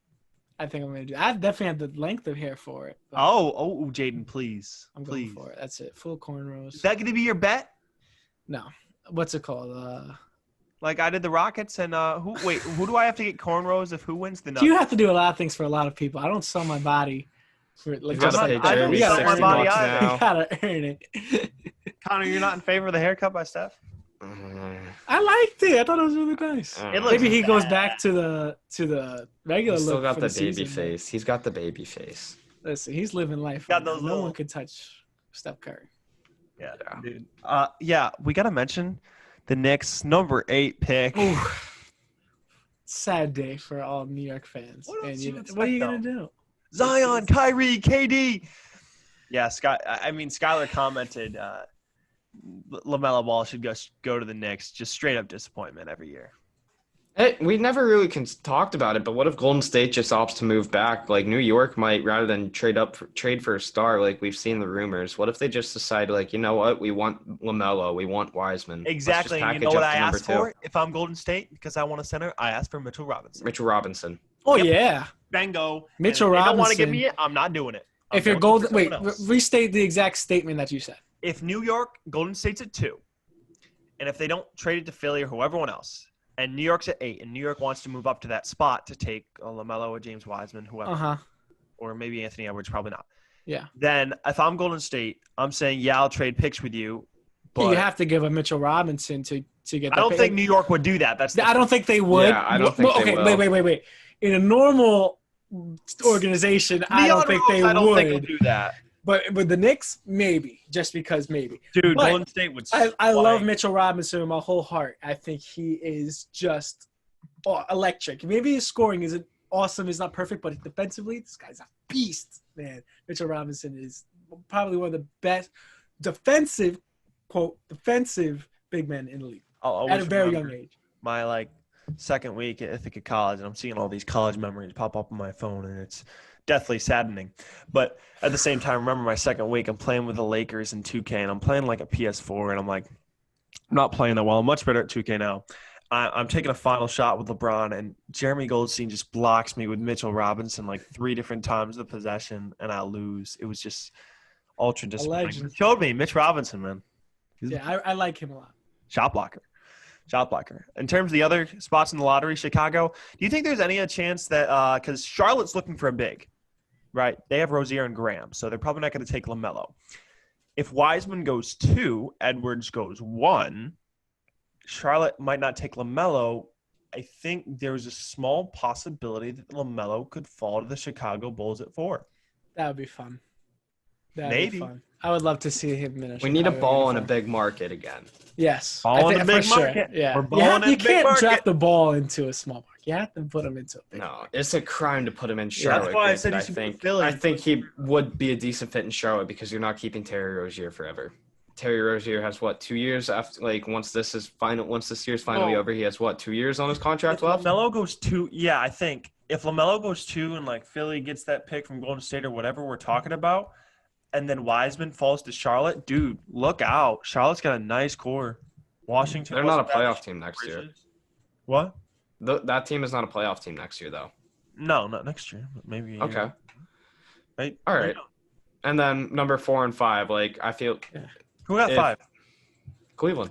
I think I'm going to do that. I definitely have the length of hair for it. Oh, Jayden, please. I'm going for it. That's it. Full cornrows. Is that going to be your bet? No. What's it called? Like I did the Rockets and who do I have to get cornrows if who wins the Nuggets? You have to do a lot of things for a lot of people. I don't sell my body for like You gotta pay I don't Jeremy sell my 60 body bucks either. now. You gotta earn it. Connor, you're not in favor of the haircut by Steph? I liked it. I thought it was really nice. It looks Maybe he goes back to the regular He's look. still got for the the baby season, face. He's got the baby face. Listen, he's living life. Got Right those now. No little- one could touch Steph Curry. Yeah, Yeah. dude. Yeah, we got to mention the Knicks number 8 pick. Ooh. Sad day for all New York fans. What else And you what are you expect, gonna do? Zion, Kyrie, KD. Yeah, Skylar commented LaMelo Ball should go to the Knicks. Just straight up disappointment every year. Hey, we never really talked about it, but what if Golden State just opts to move back? Like New York might, rather than trade for a star, like we've seen the rumors. What if they just decide, like, you know what, we want LaMelo, we want Wiseman. Exactly. And you know what I asked for? If I'm Golden State, because I want a center, I asked for Mitchell Robinson. Mitchell Robinson. Oh Yep. yeah, Bingo. Mitchell And if they don't want to Robinson. give me it, I'm not doing it. I'm if you're going for Golden, wait, someone else. restate the exact statement that you said. If New York, Golden State's at 2, and if they don't trade it to Philly or whoever else, and New York's at 8, and New York wants to move up to that spot to take a LaMelo or James Wiseman, whoever, or maybe Anthony Edwards, probably not. Yeah. Then if I'm Golden State, I'm saying, yeah, I'll trade picks with you. But You have to give a Mitchell Robinson to get. I don't think New York would do that. I don't think they would. Yeah, I don't think they will. Wait. In a normal organization, I don't think they I don't would. think they'll do that. But with the Knicks, maybe, just because maybe. Dude, But Golden State would. I love Mitchell Robinson with my whole heart. I think he is just electric. Maybe his scoring isn't awesome, is not perfect, but defensively, this guy's a beast, man. Mitchell Robinson is probably one of the best defensive big men in the league at a very young age. My second week at Ithaca College, and I'm seeing all these college memories pop up on my phone, and it's deathly saddening. But at the same time, remember my second week, I'm playing with the Lakers in 2K, and I'm playing like a PS4, and I'm not playing that well. I'm much better at 2K now. I'm taking a final shot with LeBron, and Jeremy Goldstein just blocks me with Mitchell Robinson 3 different times the possession, and I lose. It was just ultra disappointing. It showed me Mitch Robinson, man. I like him a lot. Shot blocker. In terms of the other spots in the lottery, Chicago, do you think there's any chance that because Charlotte's looking for a big, right? They have Rozier and Graham, so they're probably not going to take LaMelo. If Wiseman goes 2, Edwards goes 1, Charlotte might not take LaMelo. I think there's a small possibility that LaMelo could fall to the Chicago Bulls at 4. That would be fun. Maybe. Be fun. I would love to see him in a We need a ball in a big market again. Yes. Ball in a big market. Yeah. You can't draft the ball into a small market. You have to put him into a big market. It's a crime to put him in Charlotte. That's why I said I think he would be a decent fit in Charlotte because you're not keeping Terry Rozier forever. Terry Rozier has 2 years after once this year's finally over, he has 2 years on his contract left? LaMelo goes 2, I think if LaMelo goes 2 and Philly gets that pick from Golden State or whatever we're talking about, and then Wiseman falls to Charlotte, dude, look out. Charlotte's got a nice core. Washington. They're not a playoff team next year. What? That team is not a playoff team next year, though. No, not next year, but maybe. Okay. Right. All right. And then number 4 and 5, I feel. Yeah. Who got 5? Cleveland.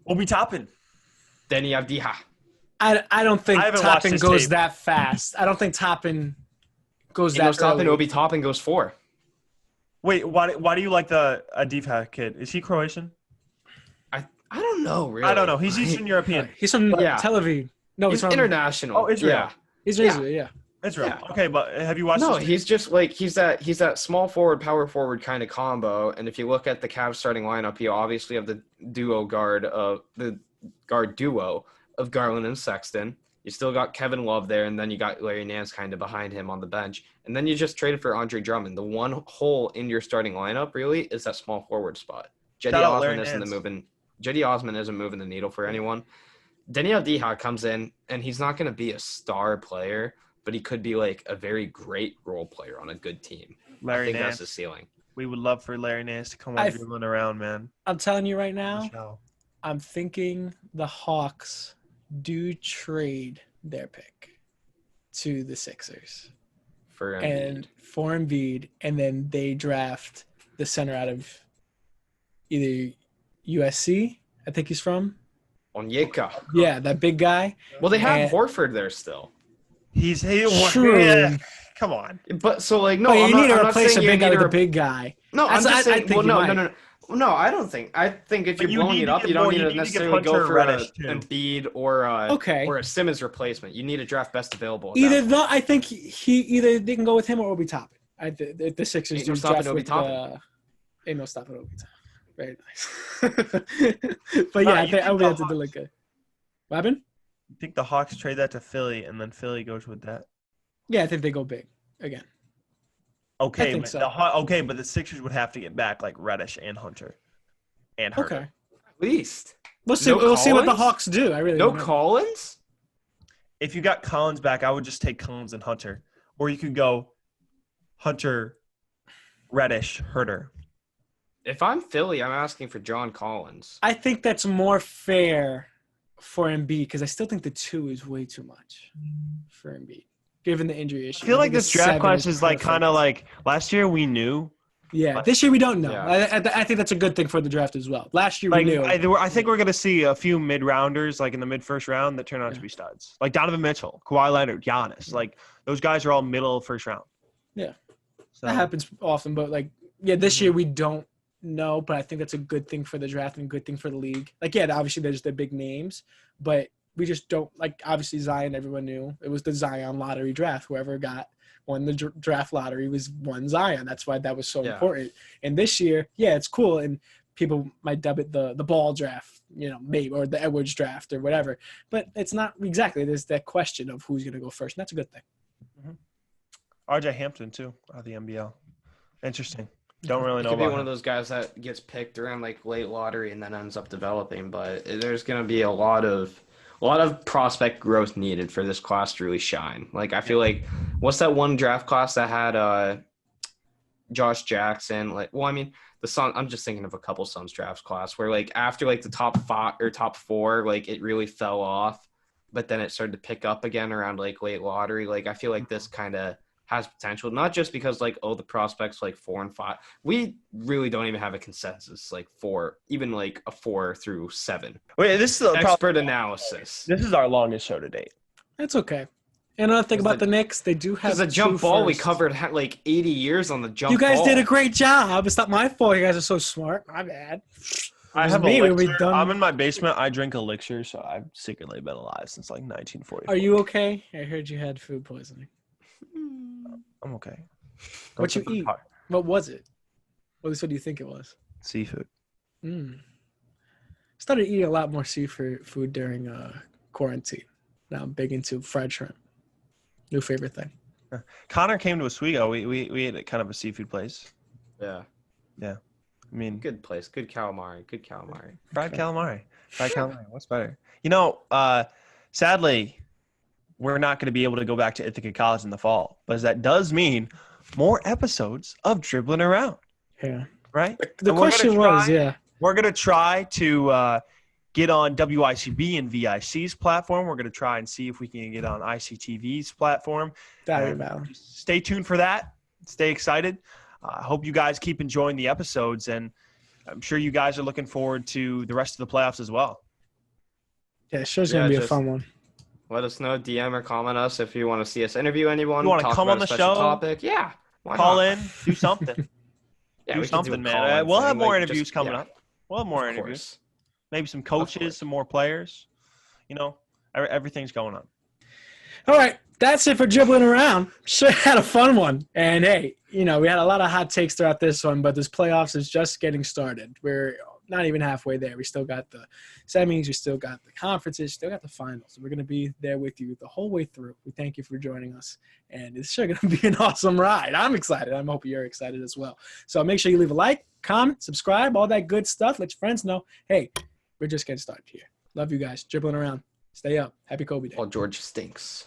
Obi Toppin. Denny Avdija. I don't think Toppin goes that fast. I don't think Toppin goes that early. Obi Toppin goes 4. Wait, why do you like the Avdija kid? Is he Croatian? I don't know, really. I don't know. He's Eastern European. He's from Tel Aviv. No, he's international. Oh, Israel. Yeah. He's from Israel, yeah. Israel. Yeah. Okay, but have you watched No, he's just he's that small forward, power forward kind of combo. And if you look at the Cavs starting lineup, you obviously have the guard duo of Garland and Sexton. You still got Kevin Love there, and then you got Larry Nance kind of behind him on the bench. And then you just traded for Andre Drummond. The one hole in your starting lineup really is that small forward spot. Jetty Osman isn't moving the needle for anyone. Denny Avdija comes in, and he's not going to be a star player, but he could be a very great role player on a good team. I think that's the ceiling. We would love for Larry Nance to come on dribbling around, man. I'm telling you right now, I'm thinking the Hawks do trade their pick to the Sixers for Embiid, and then they draft the center out of either USC, I think he's from. Onyeka. Yeah, that big guy. Well, they have Horford there still. He's true. Yeah. Come on. But you need to replace a big guy with a big guy. No, I'm just saying. No, I don't think. I think if you're blowing it up, you don't need to necessarily go for an Embiid or a Simmons replacement. You need to draft best available. I think either they can go with him or Obi Toppin. The Sixers ain't no stopping Obi Toppin. Ain't no stopping Obi Toppin. Very nice. But yeah, I would have to do good. What happened? I think the Hawks trade that to Philly, and then Philly goes with that. Yeah, I think they go big again. Okay, I think so. But the Sixers would have to get back Reddish and Hunter. And Herter. Okay. At least. We'll see what the Hawks do. I really don't know. Collins? If you got Collins back, I would just take Collins and Hunter. Or you could go Hunter, Reddish, Herter. If I'm Philly, I'm asking for John Collins. I think that's more fair for Embiid because I still think the 2 is way too much for Embiid, given the injury issue. I feel like this draft class is kind of last year we knew. Yeah, this year we don't know. Yeah. I think that's a good thing for the draft as well. Last year we knew. I think we're going to see a few mid-rounders in the mid-first round that turn out to be studs. Like Donovan Mitchell, Kawhi Leonard, Giannis. Those guys are all middle first round. Yeah, so. That happens often. But this year we don't know, but I think that's a good thing for the draft and a good thing for the league. Obviously there's the big names, but we just don't obviously Zion, everyone knew. It was the Zion lottery draft. Whoever got won the draft lottery won Zion. That's why that was so Yeah. important. And this year, yeah, it's cool. And people might dub it the ball draft, maybe, or the Edwards draft or whatever. But it's not exactly. There's that question of who's going to go first. And that's a good thing. RJ Hampton, too, out of the NBL. Interesting. Don't really know Could about be one him. of those guys that gets picked around like late lottery and then ends up developing. But there's going to be a lot of prospect growth needed for this class to really shine. Like I feel like, what's that one draft class that had Josh Jackson? Like, well, I mean, the Sun. I'm just thinking of a couple Suns draft class where like after like the top 5 or top 4, like it really fell off, but then it started to pick up again around like late lottery. Like I feel like this kind of has potential, not just because like, oh, the prospects like 4 and 5. We really don't even have a consensus like 4, even like a 4 through 7. Wait, this is Expert analysis. This is our longest show to date. That's okay. And another thing about the Knicks, they do have Because the jump ball, we firsts. covered like 80 years on the jump ball. You guys did a great job. It's not my fault. You guys are so smart. My bad. I was have me when elixir. we done- I'm in my basement. I drink elixir, so I've secretly been alive since like 1944. Are you okay? I heard you had food poisoning. I'm okay. What you eat? What was it? What do you think it was? Seafood. Started eating a lot more seafood food during quarantine. Now I'm big into fried shrimp. New favorite thing. Connor came to Oswego. We ate at kind of a seafood place. Yeah. I mean, Good place. Good calamari. fried calamari. Fried calamari. What's better? Sadly, we're not going to be able to go back to Ithaca College in the fall, but that does mean more episodes of Dribbling Around. Yeah. Right? The question was, We're going to try to get on WICB and VIC's platform. We're going to try and see if we can get on ICTV's platform. Stay tuned for that. Stay excited. I hope you guys keep enjoying the episodes, and I'm sure you guys are looking forward to the rest of the playoffs as well. Yeah, it's sure going to be a fun one. Let us know, DM or comment us if you want to see us interview anyone. You want to talk come about on the a special show? Topic. Yeah. Call in. Do something. Yeah, do we something, can do a man. call-in We'll thing, have more like, interviews just- coming yeah, up. We'll have more of interviews. course. Maybe some Of coaches, course. some more players. Everything's going on. All right, that's it for Dribbling Around. Sure had a fun one. And, hey, we had a lot of hot takes throughout this one, but this playoffs is just getting started. We're not even halfway there. We still got the semis. We still got the conferences. Still got the finals. We're going to be there with you the whole way through. We thank you for joining us. And it's sure going to be an awesome ride. I'm excited. I hope you're excited as well. So make sure you leave a like, comment, subscribe, all that good stuff. Let your friends know, hey, we're just getting started here. Love you guys. Dribbling Around. Stay up. Happy Kobe Day. Paul George stinks.